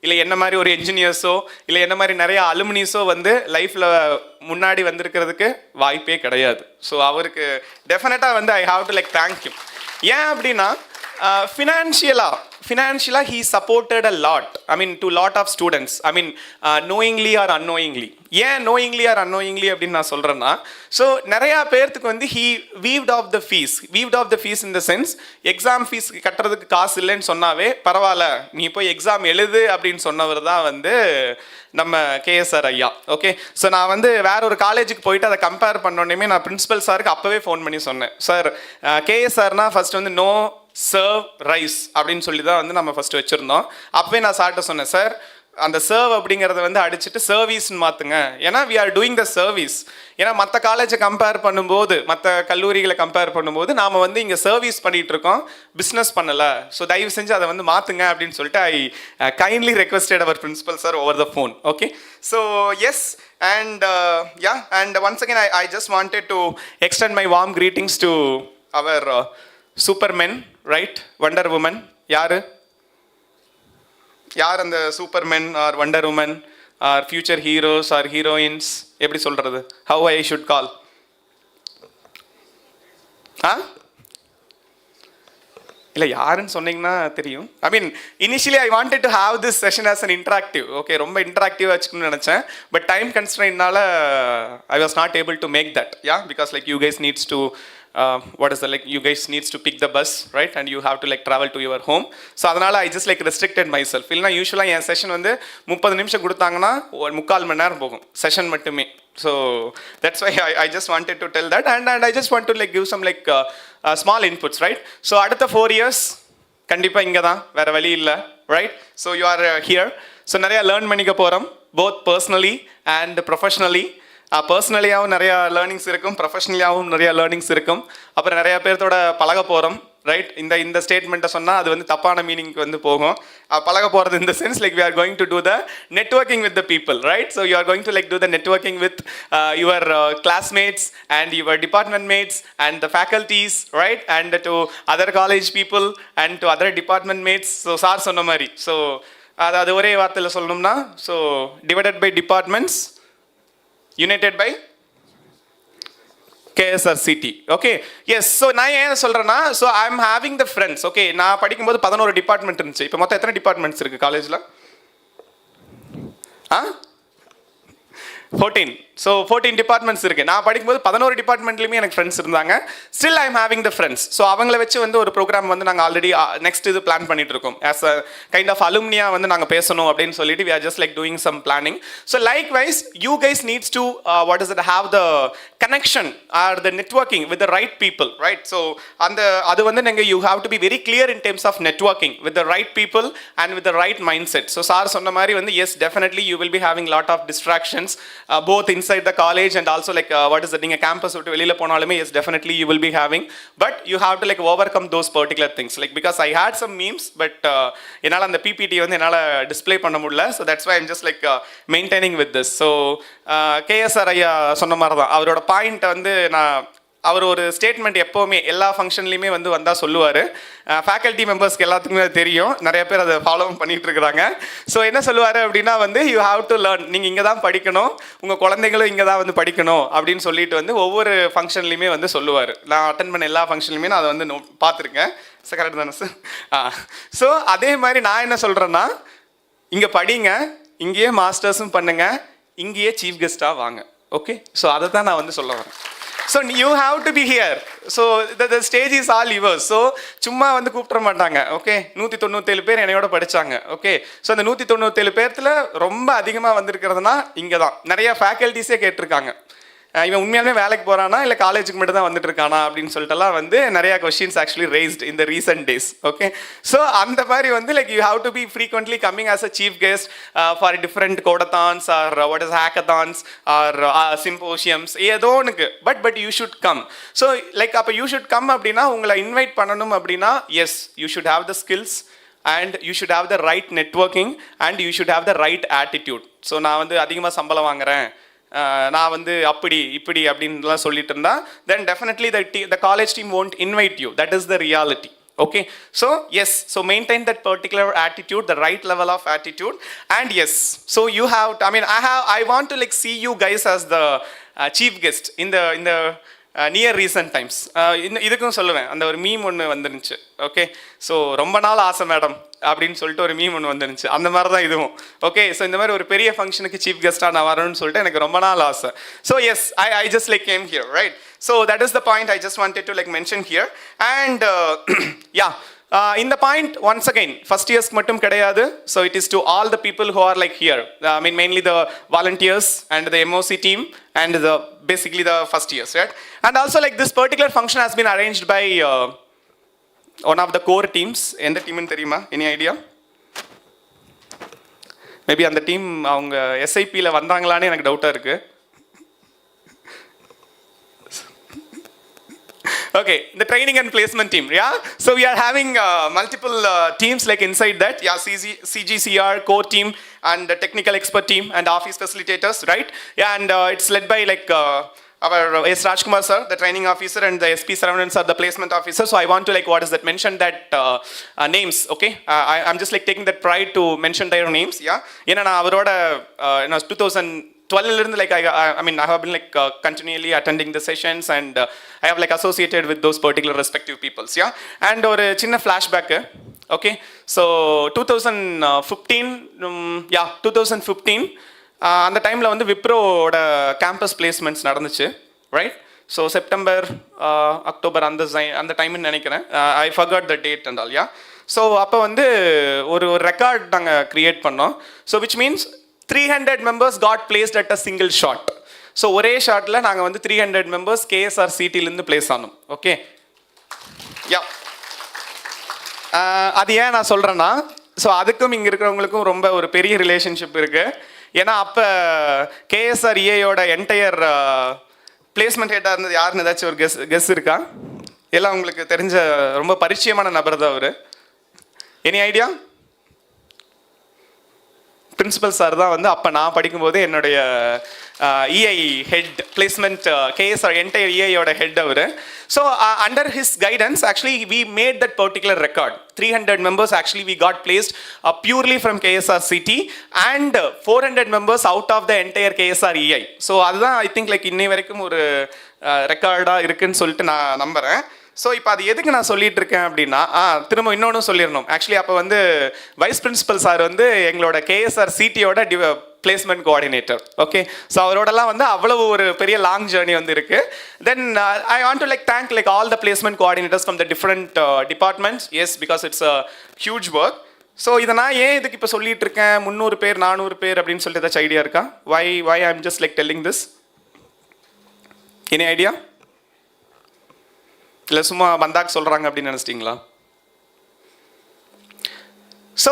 இல்லை என்ன மாதிரி ஒரு என்ஜினியர்ஸோ இல்லை என்ன மாதிரி நிறைய அலுமினிஸோ வந்து லைஃப்பில் முன்னாடி வந்திருக்கிறதுக்கு வாய்ப்பே கிடையாது. ஸோ அவருக்கு டெஃபினட்டாக வந்து I have to like thank you. ஏன் அப்படின்னா financially he supported a lot, to lot of students, knowingly or unknowingly. ஏன் knowingly or unknowingly அப்படின்னு நான் சொல்கிறேன்னா, ஸோ நிறையா பேர்த்துக்கு வந்து he weaved off the fees in the sense, exam fees கட்டுறதுக்கு காசு இல்லைன்னு சொன்னாவே பரவாயில்ல, நீ போய் எக்ஸாம் எழுது அப்படின்னு சொன்னவர் தான் வந்து நம்ம கேஎஸ்ஆர் ஐயா. ஓகே, ஸோ நான் வந்து வேற ஒரு காலேஜுக்கு போயிட்டு அதை கம்பேர் பண்ணோன்னே நான் பிரின்சிபல் சாருக்கு அப்போவே ஃபோன் பண்ணி சொன்னேன், சார் கேஎஸ்ஆர்னா ஃபர்ஸ்ட் வந்து நோ சர்வ் ரைஸ் அப்படின்னு சொல்லி தான் வந்து நம்ம ஃபஸ்ட்டு வச்சுருந்தோம். அப்போவே நான் சார்கிட்ட சொன்னேன், சார் அந்த சர்வ் அப்படிங்கிறத வந்து அடிச்சுட்டு சர்வீஸ்ன்னு மாற்றுங்க, ஏன்னா we are doing the service. ஏன்னா மற்ற காலேஜை கம்பேர் பண்ணும்போது, மற்ற கல்லூரிகளை கம்பேர் பண்ணும்போது நாம் வந்து இங்கே சர்வீஸ் பண்ணிகிட்டு இருக்கோம், பிஸ்னஸ் பண்ணலை. ஸோ தயவு செஞ்சு அதை வந்து மாற்றுங்க அப்படின்னு சொல்லிட்டு I kindly requested our principal sir over the phone. Okay, so yes, and once again I just wanted to extend my warm greetings to our supermen, right? Wonder Woman. யார் அந்த Superman or Wonder Woman or future heroes or heroines, எப்படி சொல்கிறது, have I should கால்? இல்லை யாருன்னு சொன்னீங்கன்னா தெரியும். Initially I wanted to have this session as an interactive. Okay, ரொம்ப இன்ட்ராக்டிவாக வச்சுக்கணும்னு நினச்சேன். பட் டைம் கன்ஸ்ட்ரெயின்னால I was not able to make that. Because like you guys needs to you guys needs to pick the bus, right? And you have to like travel to your home. So அதனால I just like restricted myself. இல்லைனா யூஸ்வலாக என் session வந்து 30 நிமிஷம் கொடுத்தாங்கன்னா ஒரு 3/4 மணி நேரம் போகும் session மட்டுமே. So that's why I just wanted to tell that, and I just want to like give some like small inputs, right? So அடுத்த 4 years கண்டிப்பாக இங்கே தான், வேறு வழி இல்லை, right? So you are here. So நிறையா லேர்ன் பண்ணிக்க போகிறோம், both personally and professionally. பர்சனலியாகவும் நிறையா லேர்னிங்ஸ் இருக்கும், ப்ரொஃபஷ்னலியாகவும் நிறையா லேர்னிங்ஸ் இருக்கும். அப்புறம் நிறையா பேர்த்தோட பழக போகிறோம், ரைட்? இந்த ஸ்டேட்மெண்ட்டை சொன்னால் அது வந்து தப்பான மீனிங்க்கு வந்து போகும். பழக போகிறது இந்த sense like we are going to do the networking with the people, right? So you are going to like do the networking with your classmates and your department mates and the faculties, right? And to other college people and to other department mates. So sir சொன்ன மாதிரி, so அது ஒரே வார்த்தையில் சொல்லணும்னா, so divided by departments, united by KSRCT. Okay, yes. So நான் ஏன் சொல்றேன்னா, so I'm having the friends. Okay, நான் படிக்கும்போது 11 டிபார்ட்மெண்ட் இருந்துச்சு. இப்போ மொத்தம் எத்தனை டிபார்ட்மெண்ட்ஸ் இருக்கு காலேஜ்ல? 14. ஸோ 14 டிபார்ட்மெண்ட்ஸ் இருக்கு. நான் படிக்கும்போது 11 டிபார்ட்மெண்ட்லையுமே எனக்கு ஃப்ரெண்ட்ஸ் இருந்தாங்க. Still I am having the friends. So அவங்கள வச்சு வந்து ஒரு ப்ரோக்ராம் வந்து நாங்கள் ஆல்ரெடி நெக்ஸ்ட் இது பிளான் பண்ணிட்டு இருக்கோம். ஆஸ் அ கைண்ட் ஆஃப் அலுமினியா வந்து நாங்கள் பேசணும் அப்படின்னு சொல்லிட்டு we are just like doing some planning. So likewise, you guys needs to what is it, have the connection or the networking with the right people, right? So அந்த அது வந்து நீங்கள் you have to be very clear in terms of networking with the right people and with the right mindset. So sir சொன்ன மாதிரி வந்து yes, definitely you will be having lot of distractions both inside the college and also like what is it, நீங்க campus விட்டு வெளியில போனாலுமே yes, definitely you will be having, but you have to like overcome those particular things, like because I had some memes but என்னால அந்த PPT வந்து என்னால display பண்ண முடியல. So that's why I'm just like maintaining with this. So KSR ஐயா சொன்ன மாதிரி தான் அவரோட பாயிண்ட் வந்து அவர் ஒரு ஸ்டேட்மெண்ட் எப்போவுமே எல்லா ஃபங்க்ஷன்லையுமே வந்து வந்தால் சொல்லுவார். ஃபேக்கல்ட்டி மெம்பர்ஸ்க்கு எல்லாத்துக்குமே அது தெரியும், நிறைய பேர் அதை ஃபாலோவும் பண்ணிகிட்டு இருக்கிறாங்க. ஸோ என்ன சொல்லுவார் அப்படின்னா வந்து யூ ஹாவ் டு லேர்ன், நீங்கள் இங்கே தான் படிக்கணும், உங்கள் குழந்தைங்களும் இங்கே தான் வந்து படிக்கணும் அப்படின்னு சொல்லிட்டு வந்து ஒவ்வொரு ஃபங்க்ஷன்லையுமே வந்து சொல்லுவார். நான் அட்டன் பண்ண எல்லா ஃபங்க்ஷன்லையுமே நான் அதை வந்து பார்த்துருக்கேன். சார் கரெக்ட் தானே சார்? ஸோ அதே மாதிரி நான் என்ன சொல்கிறேன்னா, இங்கே படிங்க, இங்கேயே மாஸ்டர்ஸும் பண்ணுங்கள், இங்கேயே சீஃப் கெஸ்ட்டாக வாங்க. ஓகே, ஸோ அதை தான் நான் வந்து சொல்ல வரேன். So you have to be here. So the stage is all yours. So சும்மா வந்து கூப்பிட மாட்டாங்க. ஓகே, 197 பேர் என்னையோட படித்தாங்க. ஓகே, ஸோ அந்த 197 பேர்த்தில் ரொம்ப அதிகமாக வந்திருக்கிறதுனா இங்கே தான். நிறைய ஃபேக்கல்ட்டிஸே கேட்டிருக்காங்க, இவன் உண்மையாலுமே வேலைக்கு போகிறானா இல்லை காலேஜுக்கு மட்டும் தான் வந்துட்டு இருக்கானா அப்படின்னு சொல்லிட்டுலாம் வந்து நிறையா questions actually raised in the recent days. Okay, so அந்த மாதிரி வந்து like you have to be frequently coming as a chief guest for different codathons or what is hackathons or symposiums ஏதோ ஒன்றுக்கு, but you should come. So like அப்போ you should come அப்படின்னா உங்களை invite பண்ணணும் அப்படின்னா yes, you should have the skills and you should have the right networking and you should have the right attitude. So நான் வந்து அதிகமாக சம்பளம் வாங்குறேன், நான் வந்து அப்படி இப்படி அப்படின்லாம் சொல்லிட்டு இருந்தா then definitely the college team won't invite you. That is the reality. Okay, so yes, so maintain that particular attitude, the right level of attitude, and yes, so you have to, I want to like see you guys as the chief guest in the near recent times. இதுக்கும் சொல்லுவேன், அந்த ஒரு meme ஒன்று வந்துருந்துச்சு. Okay, so ரொம்ப நாள் ஆசை madam அப்படின்னு சொல்லிட்டு ஒரு மீம் ஒன்று வந்துருந்துச்சு, அந்த மாதிரி தான் இதுவும். ஓகே, ஸோ இந்த மாதிரி ஒரு பெரிய ஃபங்க்ஷனுக்கு சீஃப் கெஸ்ட்டாக நான் வரணும்னு சொல்லிட்டு எனக்கு ரொம்ப நாள் ஆசை. So yes, I just like came here, right? So that is the point I just wanted to like mention here. And ya, இந்த பாயிண்ட் ஒன்ஸ் அகைன் ஃபர்ஸ்ட் இயர்ஸ்க்கு மட்டும் கிடையாது. So it is to all the people who are like here, mainly the volunteers and the MOC team and basically the first years, right? And also like this particular function has been arranged by one of the core teams. எந்த டீம்னு தெரியுமா? Any idea? Maybe அந்த team அவங்க SIPல வந்தாங்களான்னு எனக்கு டவுட்டாக இருக்குது. Okay, the training and placement team, yeah? So we are having multiple teams like inside that, yeah, CGCR, core team, and the technical expert team, and office facilitators, right? Yeah, and it's led by like our S. Rajkumar sir, the training officer, and the SP Saravanan sir, the placement officer. So I want to like, what is that, mention that names, okay? I'm just like taking that pride to mention their names, yeah? Yena na avaroda 2012 like I have been like continually attending the sessions and I have like associated with those particular respective peoples, yeah. And ஒரு சின்ன flashback, okay, so 2015 அந்த டைமில் வந்து விப்ரோட campus placements நடந்துச்சு, right? So September October அந்த டைம்னு நினைக்கிறேன், I forgot the date and all, yeah. So அப்போ வந்து ஒரு ரெக்கார்ட் நாங்கள் க்ரியேட் பண்ணோம். So which means 300 members got placed at a single shot. So ஒரே ஷாட்டில் நாங்கள் வந்து 300 members KSRCTலேருந்து பிளேஸ் ஆனோம். ஓகே, யா. அது ஏன் நான் சொல்கிறேன்னா, ஸோ அதுக்கும் இங்கே இருக்கிறவங்களுக்கும் ரொம்ப ஒரு பெரிய ரிலேஷன்ஷிப் இருக்குது. ஏன்னா அப்போ KSREAயோட என்டையர் பிளேஸ்மெண்ட் ஹெட்டாக இருந்தது யாருன்னு ஏதாச்சும் ஒரு கெஸ் இருக்கா? எல்லாம் உங்களுக்கு தெரிஞ்ச ரொம்ப பரிச்சயமான நபர் தான் அவர். Any idea? பிரின்சிபல் சார் தான் வந்து அப்போ நான் படிக்கும்போது என்னுடைய EI head placement KSR entire EIயோட ஹெட் அவர். So under his guidance actually we made that particular record. 300 members actually we got placed purely from KSRCT and 400 members out of the entire KSR EI. So அதுதான் I think like இன்னை வரைக்கும் ஒரு ரெக்கார்டாக இருக்குன்னு சொல்லிட்டு நான் நம்புகிறேன். So இப்போ அது எதுக்கு நான் சொல்லிட்டு இருக்கேன் அப்படின்னா, திரும்ப இன்னொன்று சொல்லிடணும். ஆக்சுவலி அப்போ வந்து வைஸ் பிரின்சிபல் சார் வந்து எங்களோட KSRCTயோட பிளேஸ்மெண்ட் கோஆர்டினேட்டர். ஓகே, ஸோ அவரோடலாம் வந்து அவ்வளவு ஒரு பெரிய லாங் ஜேர்னி வந்து இருக்கு. Then I want to thank all the placement coordinators from the different departments. Yes, because it's a huge work. So இதை நான் ஏன் இதுக்கு இப்போ சொல்லிட்டு இருக்கேன், 300 பேர் 400 பேர் அப்படின்னு சொல்லிட்டு ஏதாச்சும் ஐடியா இருக்கா? Why I am just telling this? Any idea? இல்லை சும்மா வந்தாக்கு சொல்கிறாங்க அப்படின்னு நினச்சிட்டிங்களா? So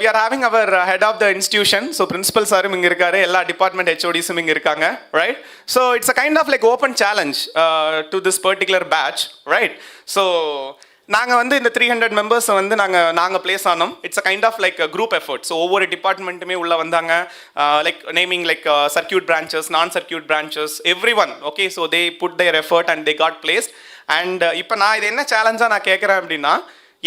we are having our head of the institution. So principal சாரும் இங்கே இருக்காரு, எல்லா டிபார்ட்மெண்ட் HODஸும் இங்கே இருக்காங்க, right? So it's a kind of open challenge to this particular batch, right? So நாங்கள் வந்து இந்த 300 மெம்பர்ஸை வந்து நாங்கள் பிளேஸ் ஆனோம். It's a kind of group effort. So ஒவ்வொரு டிபார்ட்மெண்ட்டுமே உள்ளே வந்தாங்க, naming circuit branches, non circuit branches, every one. Okay, so they put their effort and they got placed. அண்ட் இப்போ நான் இது என்ன சேலஞ்சாக நான் கேட்குறேன் அப்படின்னா,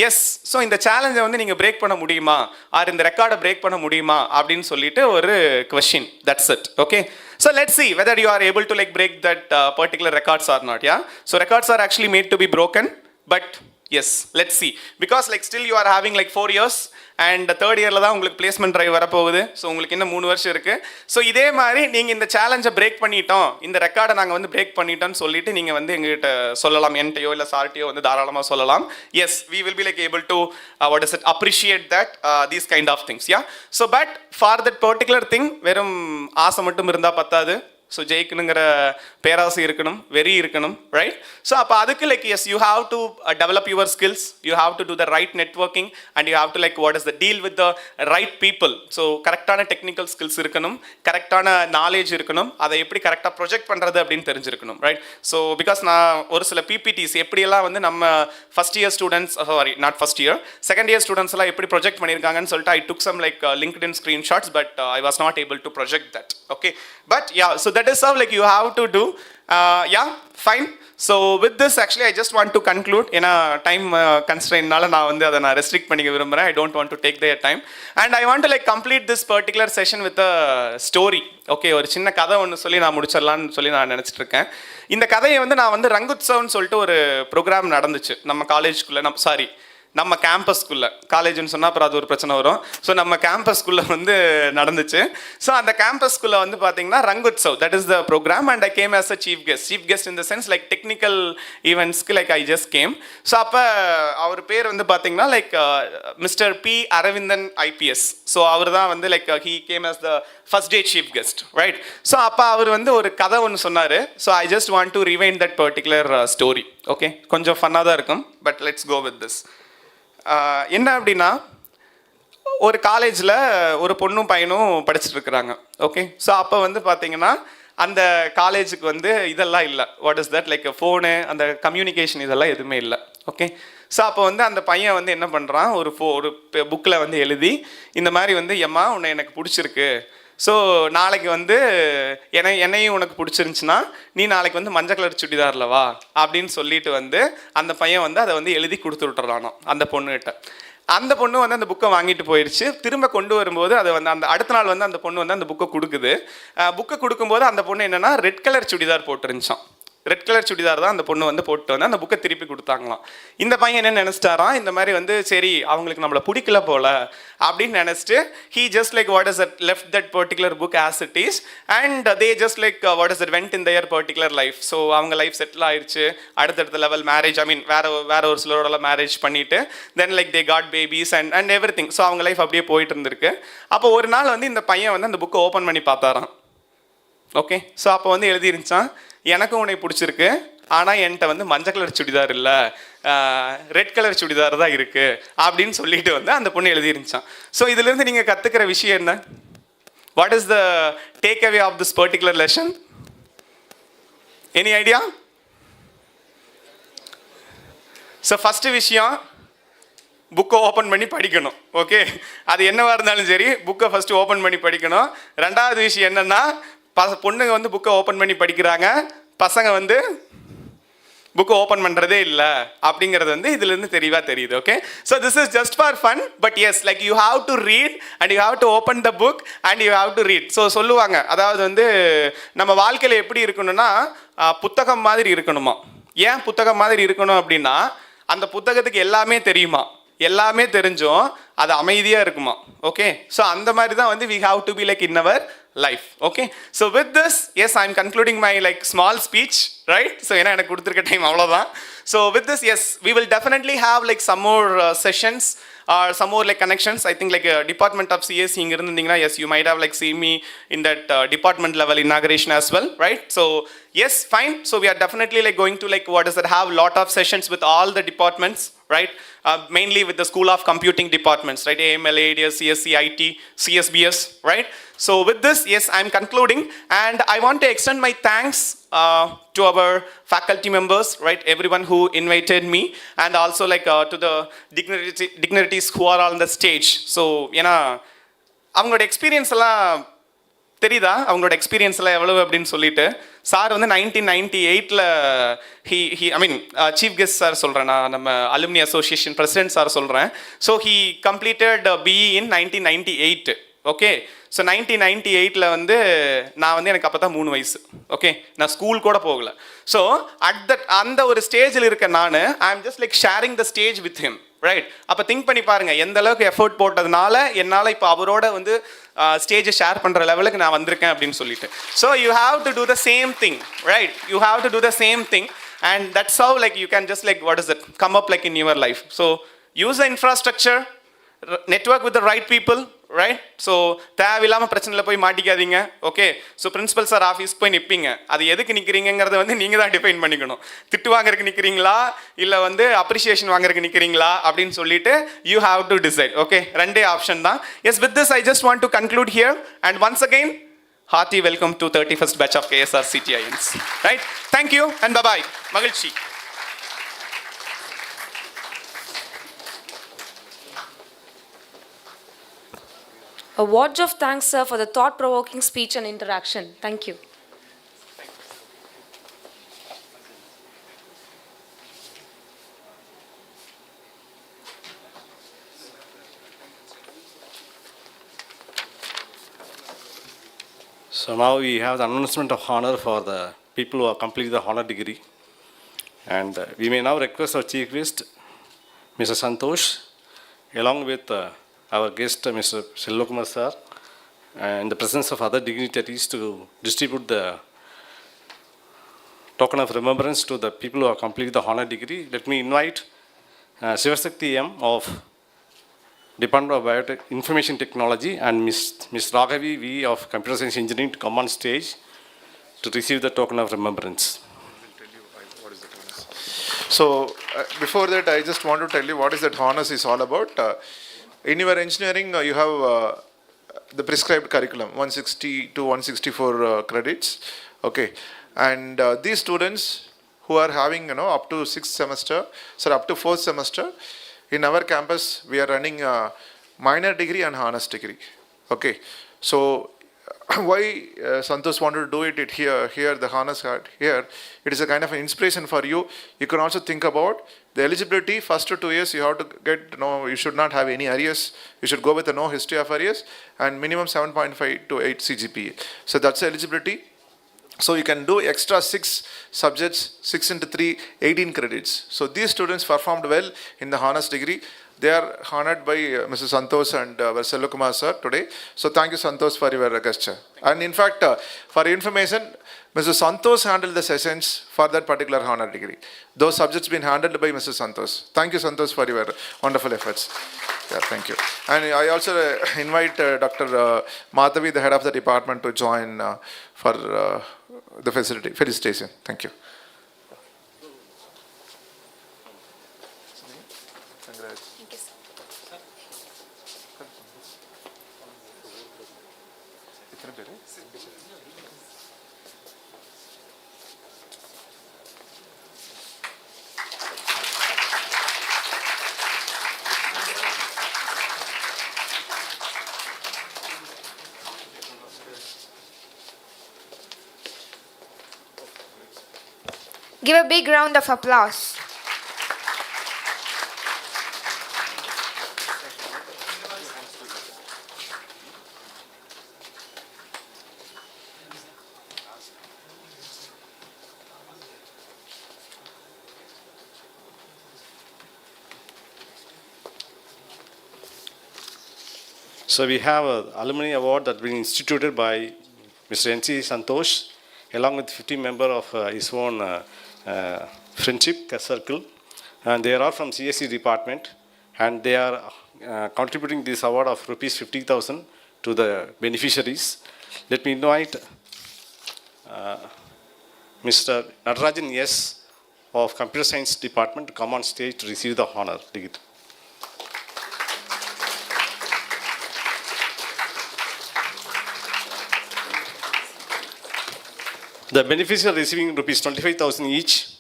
எஸ், ஸோ இந்த சேலஞ்சை வந்து நீங்கள் பிரேக் பண்ண முடியுமா, ஆர் இந்த ரெக்கார்டை பிரேக் பண்ண முடியுமா அப்படின்னு சொல்லிட்டு ஒரு question. That's it. Okay, so let's see whether you are able to break that particular records or not. Yeah, so records are actually made to be broken, but yes, let's see, because still you are having 4 years and third yearல தான் உங்களுக்கு placement drive வரப்போகுது. So உங்களுக்கு இன்னும் 3 வருஷம் இருக்குது. So இதே மாதிரி நீங்கள் இந்த சேலஞ்சை பிரேக் பண்ணிட்டோம், இந்த ரெக்கார்டை நாங்கள் வந்து பிரேக் பண்ணிட்டோம்னு சொல்லிட்டு நீங்கள் வந்து எங்ககிட்ட சொல்லலாம், என்கிட்டயோ இல்லை சார்ட்டையோ வந்து தாராளமாக சொல்லலாம். Yes, we will be able to appreciate that these kind of things. Yeah, so but for that particular thing வெறும் ஆசை மட்டும் இருந்தால் பத்தாது. ஸோ ஜெயிக்கணுங்கிற பேராசை இருக்கணும், வெறி இருக்கணும், ரைட்? ஸோ அப்போ அதுக்கு yes, you have to develop your skills, you have to do the right networking and you have to what is the deal with the right people. So கரெக்டான டெக்னிக்கல் ஸ்கில்ஸ் இருக்கணும், கரெக்டான knowledge இருக்கணும், அதை எப்படி கரெக்டாக project பண்ணுறது அப்படின்னு தெரிஞ்சிருக்கணும், ரைட்? ஸோ பிகாஸ் நான் ஒரு சில PPTs எப்படியெல்லாம் வந்து நம்ம first year students, sorry not first year, second year students எல்லாம் எப்படி ப்ரொஜெக்ட் பண்ணியிருக்காங்கன்னு சொல்லிட்டு I took some LinkedIn screenshots, but I was not able to project that. Okay, but yeah, so that is how you have to do. Yeah, fine. So with this actually I just want to conclude. In a time constraint nala na vandu adha na restrict panika virumbren. I don't want to take their time, and I want to complete this particular session with a story. Okay, ஒரு சின்ன கதை ஒன்று சொல்லி நான் முடிச்சிடலான்னு சொல்லி நான் நினச்சிட்டு இருக்கேன். இந்த கதையை வந்து நான் வந்து ரங்குத்சவ்னு சொல்லிட்டு ஒரு ப்ரோக்ராம் நடந்துச்சு நம்ம காலேஜ்குள்ளே, நம்ம கேம்பஸ்குள்ளே. காலேஜ்னு சொன்னால் அப்புறம் அது ஒரு பிரச்சனை வரும். ஸோ நம்ம கேம்பஸ்குள்ளே வந்து நடந்துச்சு. ஸோ அந்த கேம்பஸ்குள்ளே வந்து பார்த்தீங்கன்னா Rangutsav, that is the program, and I came as a chief guest in the sense technical ஈவெண்ட்ஸ்க்கு ஐ ஜஸ்ட் கேம். ஸோ அப்போ அவர் பேர் வந்து பார்த்தீங்கன்னா mister P. Aravindan IPS. So அவர் தான் வந்து he came as the first day chief guest, right? So அப்போ அவர் வந்து ஒரு கதை ஒன்று சொன்னார். So I just want to rewind that particular story. Okay, கொஞ்சம் ஃபன்னாக தான் இருக்கும், but let's go with this. என்ன அப்படின்னா, ஒரு காலேஜில் ஒரு பொண்ணும் பையனும் படிச்சுட்டு இருக்கிறாங்க. ஓகே, ஸோ அப்போ வந்து பார்த்தீங்கன்னா அந்த காலேஜுக்கு வந்து இதெல்லாம் இல்லை, வாட் இஸ் தட் ஃபோனு, அந்த கம்யூனிகேஷன் இதெல்லாம் எதுவுமே இல்லை. ஓகே, ஸோ அப்போ வந்து அந்த பையன் வந்து என்ன பண்ணுறான், ஒரு புக்கில் வந்து எழுதி இந்த மாதிரி வந்து எம்மா உன்னை எனக்கு பிடிச்சிருக்கு, ஸோ நாளைக்கு வந்து என்னையும் உனக்கு பிடிச்சிருந்துச்சுன்னா நீ நாளைக்கு வந்து மஞ்சள் கலர் சுடிதாரில் வா அப்படின்னு சொல்லிட்டு வந்து அந்த பையன் வந்து அதை வந்து எழுதி கொடுத்து விட்டுறானோ அந்த பொண்ணுகிட்ட. அந்த பொண்ணு வந்து அந்த புக்கை வாங்கிட்டு போயிடுச்சு. திரும்ப கொண்டு வரும்போது அதை வந்து அந்த அடுத்த நாள் வந்து அந்த பொண்ணு வந்து அந்த புக்கை கொடுக்குது. புக்கை கொடுக்கும்போது அந்த பொண்ணு என்னென்னா ரெட் கலர் சுடிதார் போட்டுருந்துச்சான். ரெட் கலர் சுடிதார் தான் அந்த பொண்ணு வந்து போட்டு வந்து அந்த புக்கை திருப்பி கொடுத்தாங்களாம். இந்த பையன் என்ன நினச்சிட்டாராம், இந்த மாதிரி வந்து சரி அவங்களுக்கு நம்மளை பிடிக்கல போல அப்படின்னு நினச்சிட்டு he just what is that left that particular book as it is, and they just what is that went in their particular life. So அவங்க லைஃப் செட்டில் ஆயிடுச்சு. அடுத்தடுத்த லெவல் மேரேஜ், ஐ மீன் வேற ஒரு சிலரோட மேரேஜ் பண்ணிட்டு தென் they got babies and everything. So அவங்க life அப்படியே போயிட்டு இருந்திருக்கு. அப்போ ஒரு நாள் வந்து இந்த பையன் வந்து அந்த புக்கை ஓப்பன் பண்ணி பார்த்தாராம். ஓகே, ஸோ அப்போ வந்து எழுதிருந்துச்சான், எனக்கும் உன்னை பிடிச்சிருக்கு, ஆனால் என்கிட்ட வந்து மஞ்சள் கலர் சுடிதார் இல்லை, ரெட் கலர் சுடிதார் தான் இருக்குது அப்படின்னு சொல்லிட்டு வந்து அந்த பொண்ணு எழுதிருந்துச்சான். ஸோ இதுலேருந்து நீங்கள் கற்றுக்கிற விஷயம் என்ன? What is the take away of this particular lesson? Any idea? So first விஷயம், புக்கை ஓப்பன் பண்ணி படிக்கணும். ஓகே, அது என்னவாக இருந்தாலும் சரி புக்கை ஃபஸ்ட்டு ஓப்பன் பண்ணி படிக்கணும். ரெண்டாவது விஷயம் என்னென்னா, பொண்ணுங்க வந்து புக்கை ஓப்பன் பண்ணி படிக்கிறாங்க, பசங்க வந்து புக்கு ஓப்பன் பண்ணுறதே இல்லை அப்படிங்கிறது வந்து இதுலேருந்து தெளிவாக தெரியுது. Okay, so this is just for fun, but yes like you have to read and you have to open the book and you have to read. So சொல்லுவாங்க, அதாவது வந்து நம்ம வாழ்க்கையில் எப்படி இருக்கணும்னா புத்தகம் மாதிரி இருக்கணுமா. ஏன் புத்தகம் மாதிரி இருக்கணும் அப்படின்னா அந்த புத்தகத்துக்கு எல்லாமே தெரியுமா, எல்லாமே தெரிஞ்சும் அது அமைதியாக இருக்குமா. ஓகே, ஸோ அந்த மாதிரி தான் வந்து we have to be like in our life. Okay, so with this, yes, I'm concluding my like small speech, right? So ஏன்னா எனக்கு கொடுத்துருக்க டைம் அவ்வளோதான். So with this, yes, we will definitely have like some more sessions or some more like connections. I think like Department of CS இங்க இருந்தீங்கன்னா, yes, you might have like seen me in that department level inauguration as well, right? So yes, fine. So we are definitely like going to like what is that, have lot of sessions with all the departments, right? Mainly with the School of Computing departments, right? AML, ADS, CSC, IT, CSBS, right? So with this, yes, I'm concluding, and I want to extend my thanks to our faculty members, right? Everyone who invited me, and also like to the dignitaries who are on the stage. So ஏன்னா அவங்களோட experience எல்லாம் தெரியுதா, அவங்களோட experience எல்லாம் எவ்வளவு அப்படின்னு சொல்லிட்டு. Sir வந்து 1998 I mean chief guest sir சொல்கிறேன், நான் நம்ம அலுமினி அசோசியேஷன் பிரசிடென்ட் சார் சொல்கிறேன். So he completed BE in 1998. Okay, so 1998 வந்து நான் வந்து எனக்கு அப்போ தான் 3 வயசு. ஓகே, நான் ஸ்கூல் கூட போகல. ஸோ அந்த ஒரு ஸ்டேஜில் இருக்க நான் ஐ am just like sharing the stage with him, right? அப்போ திங்க் பண்ணி பாருங்க, எந்த அளவுக்கு எஃபர்ட் போட்டதுனால என்னால் இப்போ அவரோட வந்து ஸ்டேஜை ஷேர் பண்ணுற லெவலுக்கு நான் வந்திருக்கேன் அப்படின்னு சொல்லிட்டு. So you have to do the same thing, right? You have to do the same thing, and that's how like you can just like what is it, come up like in your life. So use the infrastructure, network with the right people, right? So தேவையில்லாமல் பிரச்சனையில் போய் மாட்டிக்காதீங்க. Okay, so principal sir ஆஃபீஸ்க்கு போய் நிற்பீங்க, அது எதுக்கு நிற்கிறீங்கிறத வந்து நீங்கள் தான் டிஃபைன் பண்ணிக்கணும். திட்டு வாங்குறதுக்கு நிற்கிறீங்களா இல்லை வந்து அப்ரிஷியேஷன் வாங்குறதுக்கு நிற்கிறீங்களா அப்படின்னு சொல்லிட்டு you have to decide. Okay, ரெண்டே ஆப்ஷன் தான். Yes, with this I just want to conclude here, and once again hearty welcome to 31st batch of KSRCT INs. Right? Thank you and bye-bye. Magalchi. A word of thanks, sir, for the thought-provoking speech and interaction. Thank you. So now we have the announcement of honor for the people who have completed the honor degree. And we may now request our chief guest, Mr. Santosh, along with our guest, Mr. Selvakumar sir, in the presence of other dignitaries, to distribute the token of remembrance to the people who have completed the honor degree. Let me invite KSRCT M of Department of Biotech Information Technology and Ms. Raghavi V of Computer Science Engineering to come on stage to receive the token of remembrance. So before that, I just want to tell you what is that honors is all about. In your engineering, you have the prescribed curriculum, 160 to 164 credits. Okay, and these students who are having up to 6th semester, up to 4th semester. In our campus, we are running a minor degree and honors degree. Okay, so why Santosh wanted to do it here the honors here, it is a kind of an inspiration for you. You can also think about the eligibility. First 2 years you have to get, you should not have any arrears. You should go with a no history of arrears and minimum 7.5 to 8 CGPA. So that's the eligibility. So you can do extra 6 subjects, 6 into 3, 18 credits. So these students performed well in the honors degree. They are honored by Mr. Santosh and Selvakumar sir today. So thank you, Santosh, for your gesture. And in fact, for your information, Mr. Santosh handled the sessions for that particular honor degree. Those subjects been handled by Mr. Santosh. Thank you, Santosh, for your wonderful efforts. Yeah, thank you. And I also invite Dr. Madhavi, the head of the department, to join for the felicitation. Thank you. Give a big round of applause. So we have an alumni award that been instituted by Mr. N.C. Santosh, along with 50 members of his own friendship circle. And they are all from CSE department, and they are contributing this award of rupees 50,000 to the beneficiaries. Let me invite Mr. Natarajan S. of Computer Science Department to come on stage to receive the honor. The beneficiaries are receiving rupees 25,000 each,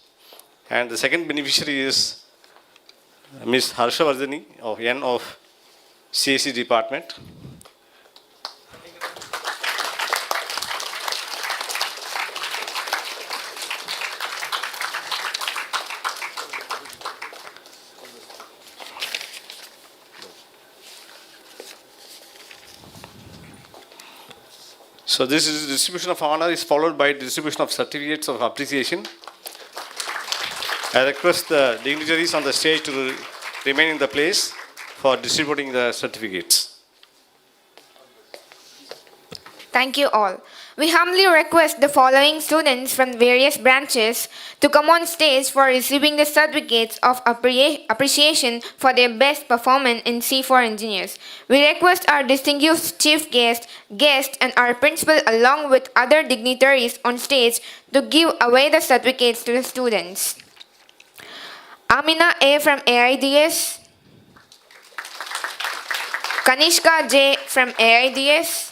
and the second beneficiary is Ms. Harshavardhani of N of CSE department. So this is distribution of honor is followed by distribution of certificates of appreciation. I request the dignitaries on the stage to remain in the place for distributing the certificates. Thank you all. We humbly request the following students from various branches to come on stage for receiving the certificates of appreciation for their best performance in C4 engineers. We request our distinguished chief guest, and our principal along with other dignitaries on stage to give away the certificates to the students. Amina A from AIDS, Kanishka J from AIDS,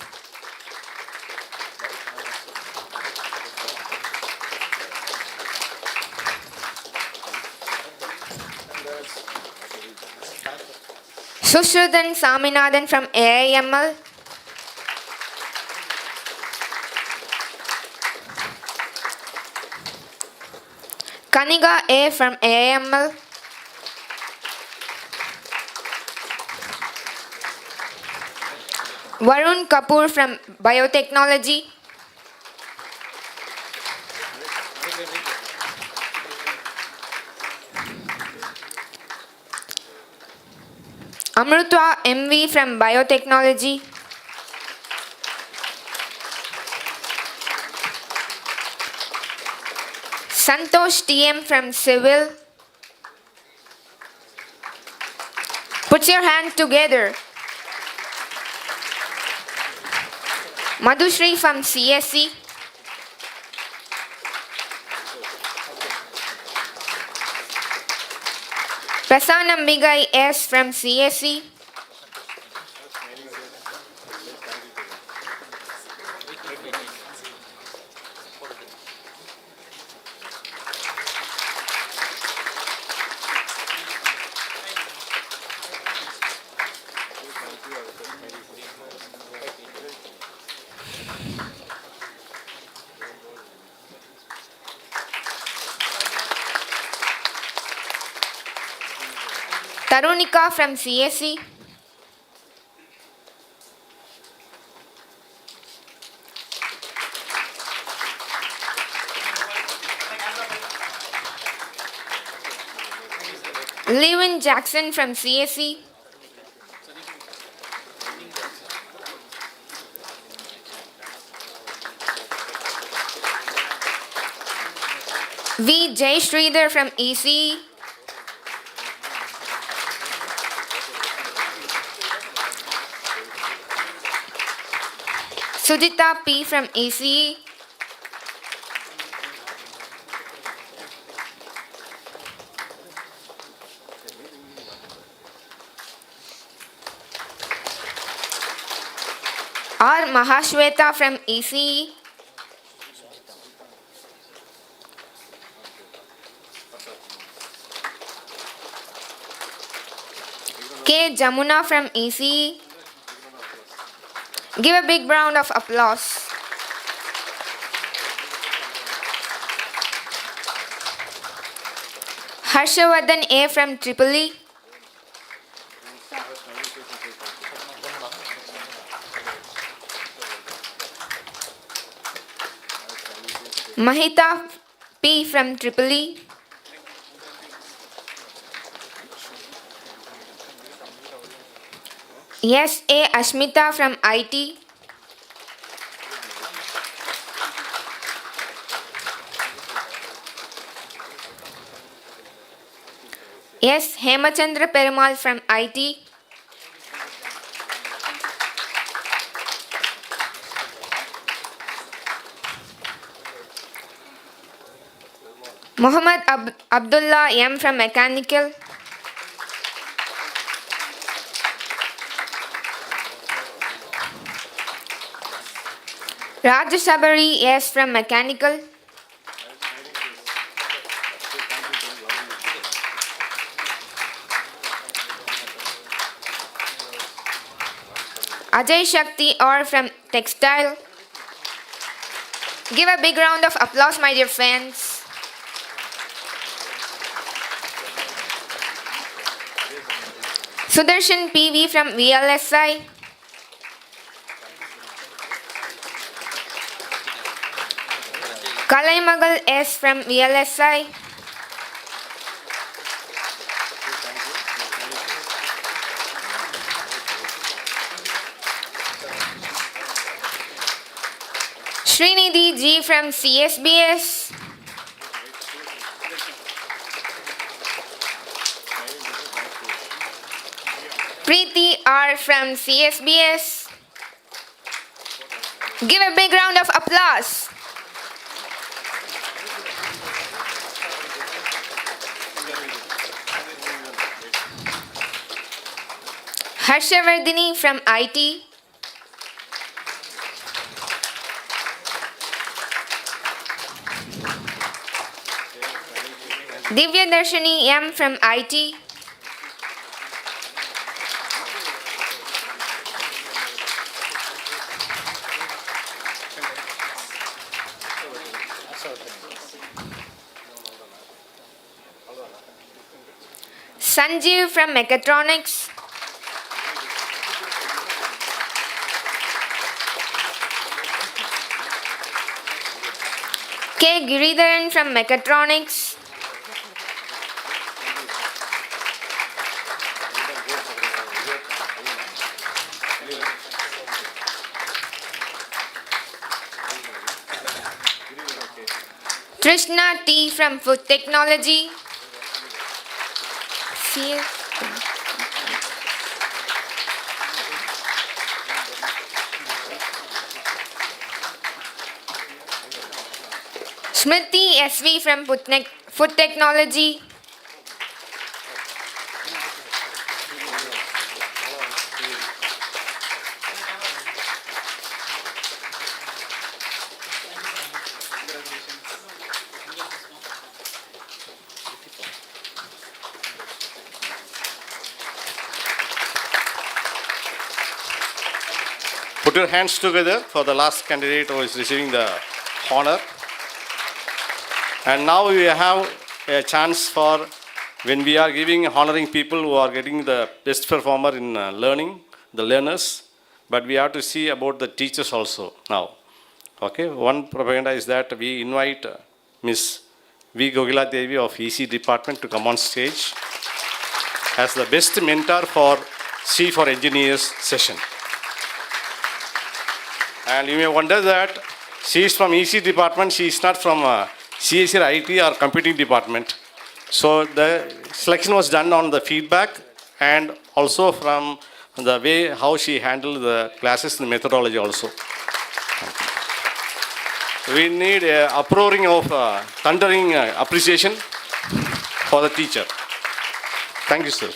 Sushrudan Saminathan from AIML, Kaniga A from AIML, Varun Kapoor from Biotechnology, Amrutwa MV from Biotechnology, Santosh TM from Civil. Put your hands together. Madhushri from CSE. Prasanambigai S from CSE. Tarunika from CSE. Lewin Jackson from CSE. V. Jay Sridhar from ECE. Sujita P. from ECE. R. Mahashweta from ECE. K. Jamuna from ECE. Give a big round of applause. Harshavardhan A. from Tripoli. Mahita P. from Tripoli. Yes. A. Ashmita from IT. Yes. Hemachandra Perumal from IT. Muhammad Abdullah M. from Mechanical. Raju Sabari S. from Mechanical. Ajay Shakti R. from Textile. Give a big round of applause, my dear friends. Sudarshan PV from VLSI. Kalaimagal S. from VLSI. Srinidhi G. from CSBS. Preeti R. from CSBS. Give a big round of applause. Harshavardhini from IT. Divya Darshini M. from IT. Sanjeev from Mechatronics. K. Giridharan from Mechatronics. Trishna T. from Food Technology. Smriti SV from Food Technology. Put your hands together for the last candidate who is receiving the honor. And now we have a chance for when we are giving honoring people who are getting the best performer in learning, the learners, but we have to see about the teachers also now. Okay, one propaganda is that we invite Miss V. Gogila Devi of EC department to come on stage as the best mentor for C for Engineers session. And you may wonder that she is from EC department, she is not from CSE or IT or computing department. So the selection was done on the feedback and also from the way how she handled the classes and methodology also. We need a uproaring of thundering appreciation for the teacher. Thank you, sir.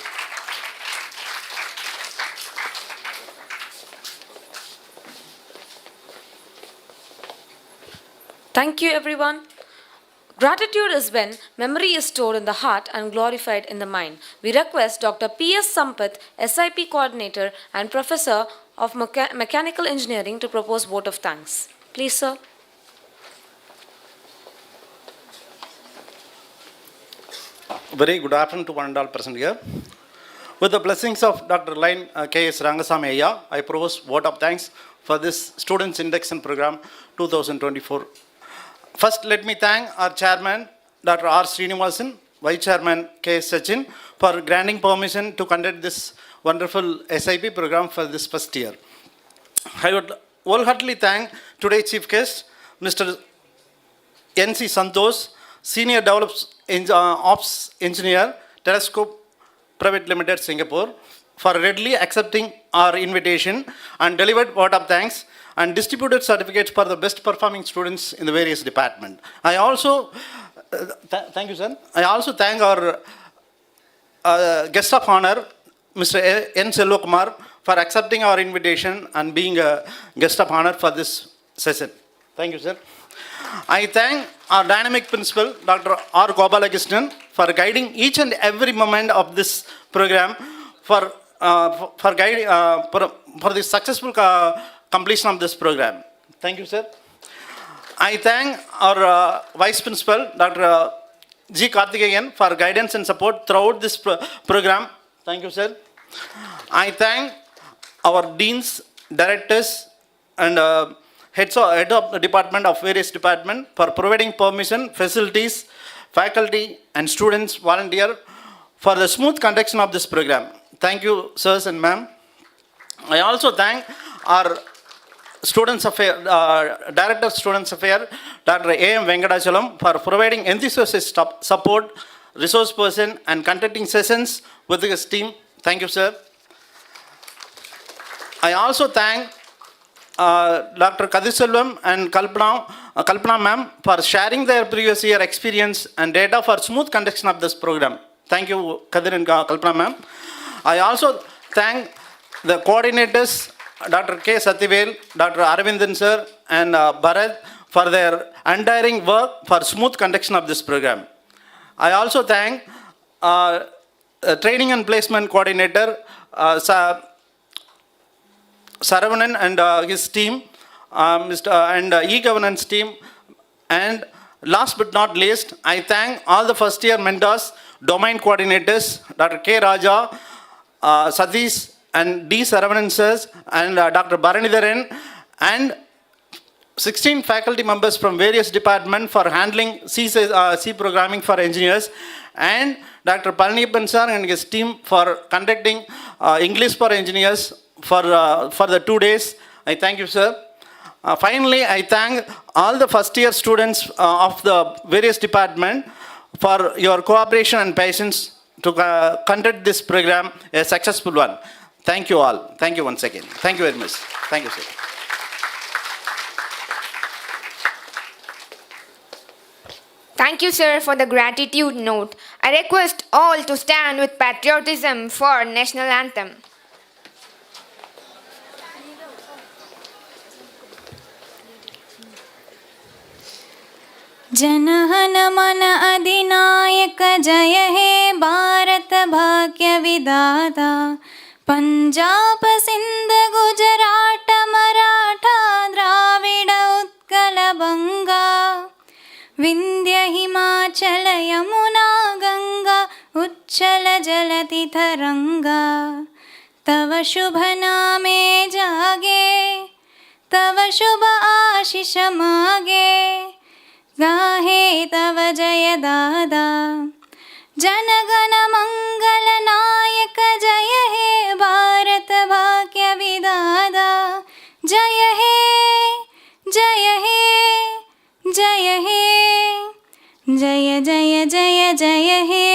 Thank you, everyone. Gratitude is when memory is stored in the heart and glorified in the mind. We request Dr. P.S. Sampath, SIP Coordinator and Professor of Mechanical Engineering to propose vote of thanks. Please, sir. Very good afternoon to one and all present here. With the blessings of Dr. Line K.S.Rangasamy Ayya, I propose vote of thanks for this Students Induction Program 2024. First, let me thank our chairman, Dr. R. Srinivasan, Vice Chairman K.S. Sachin, for granting permission to conduct this wonderful SIP program for this first year. I would wholeheartedly thank today's chief guest, Mr. N.C. Santosh, Senior Ops Engineer, Telescope Private Limited, Singapore, for readily accepting our invitation and delivered vote of thanks and distributed certificates for the best performing students in the various departments. I also, thank you, sir. I also thank our guest of honor, Mr. N. Selvakumar, for accepting our invitation and being a guest of honor for this session. Thank you, sir. I thank our dynamic principal, Dr. R. Gopalakrishnan, for guiding each and every moment of this program for the successful completion of this program. Thank you, sir. I thank our vice principal, Dr. G. Karthikeyan, for guidance and support throughout this program. Thank you, sir. I thank our deans, directors, and head of the department of various departments for providing permission, facilities, faculty, and students volunteer for the smooth conduction of this program. Thank you, sirs and ma'am. I also thank our Students Affairs, Director of Students Affairs, Dr. A.M. Venkatachalam, for providing enthusiastic support, resource person, and conducting sessions with his team. Thank you, sir. I also thank Dr. Kadhiselvam and Kalpana ma'am for sharing their previous year experience and data for smooth conduction of this program. Thank you, Kadir and Kalpana ma'am. I also thank the coordinators, Dr. K. Sathivel, Dr. Aravindan sir, and Bharat, for their untiring work for smooth conduction of this program. I also thank training and placement coordinator, Saravanan and his team, and e-governance team. And last but not least, I thank all the first year mentors, domain coordinators, Dr. K. Raja, Satish, and D. Saravanan sirs, and Dr. Bharanidharan, and 16 faculty members from various departments for handling C programming for engineers, and Dr. Palaniappan sir and his team for conducting English for engineers for the 2 days. I thank you, sir. Finally, I thank all the first year students of the various departments for your cooperation and patience to conduct this program a successful one. Thank you all. Thank you once again. Thank you very much. Thank you, sir. Thank you, sir, for the gratitude note. I request all to stand with patriotism for national anthem. जनहन मन अधिनायक जय हे भारत भाग्य विधाता पंजाब सिंध गुजरात मराठा द्राविड उत्कल बंगा विंध्य हिमाचल यमुना गंगा उच्चल जलति तरंगा तव शुभ नामे जागे तव शुभ आशीष मागे गाहे तव जय दादा जनगण मंगल नायक जय हे भारत भाग्य विधाता जय हे जय हे जय हे जय जय जय जय हे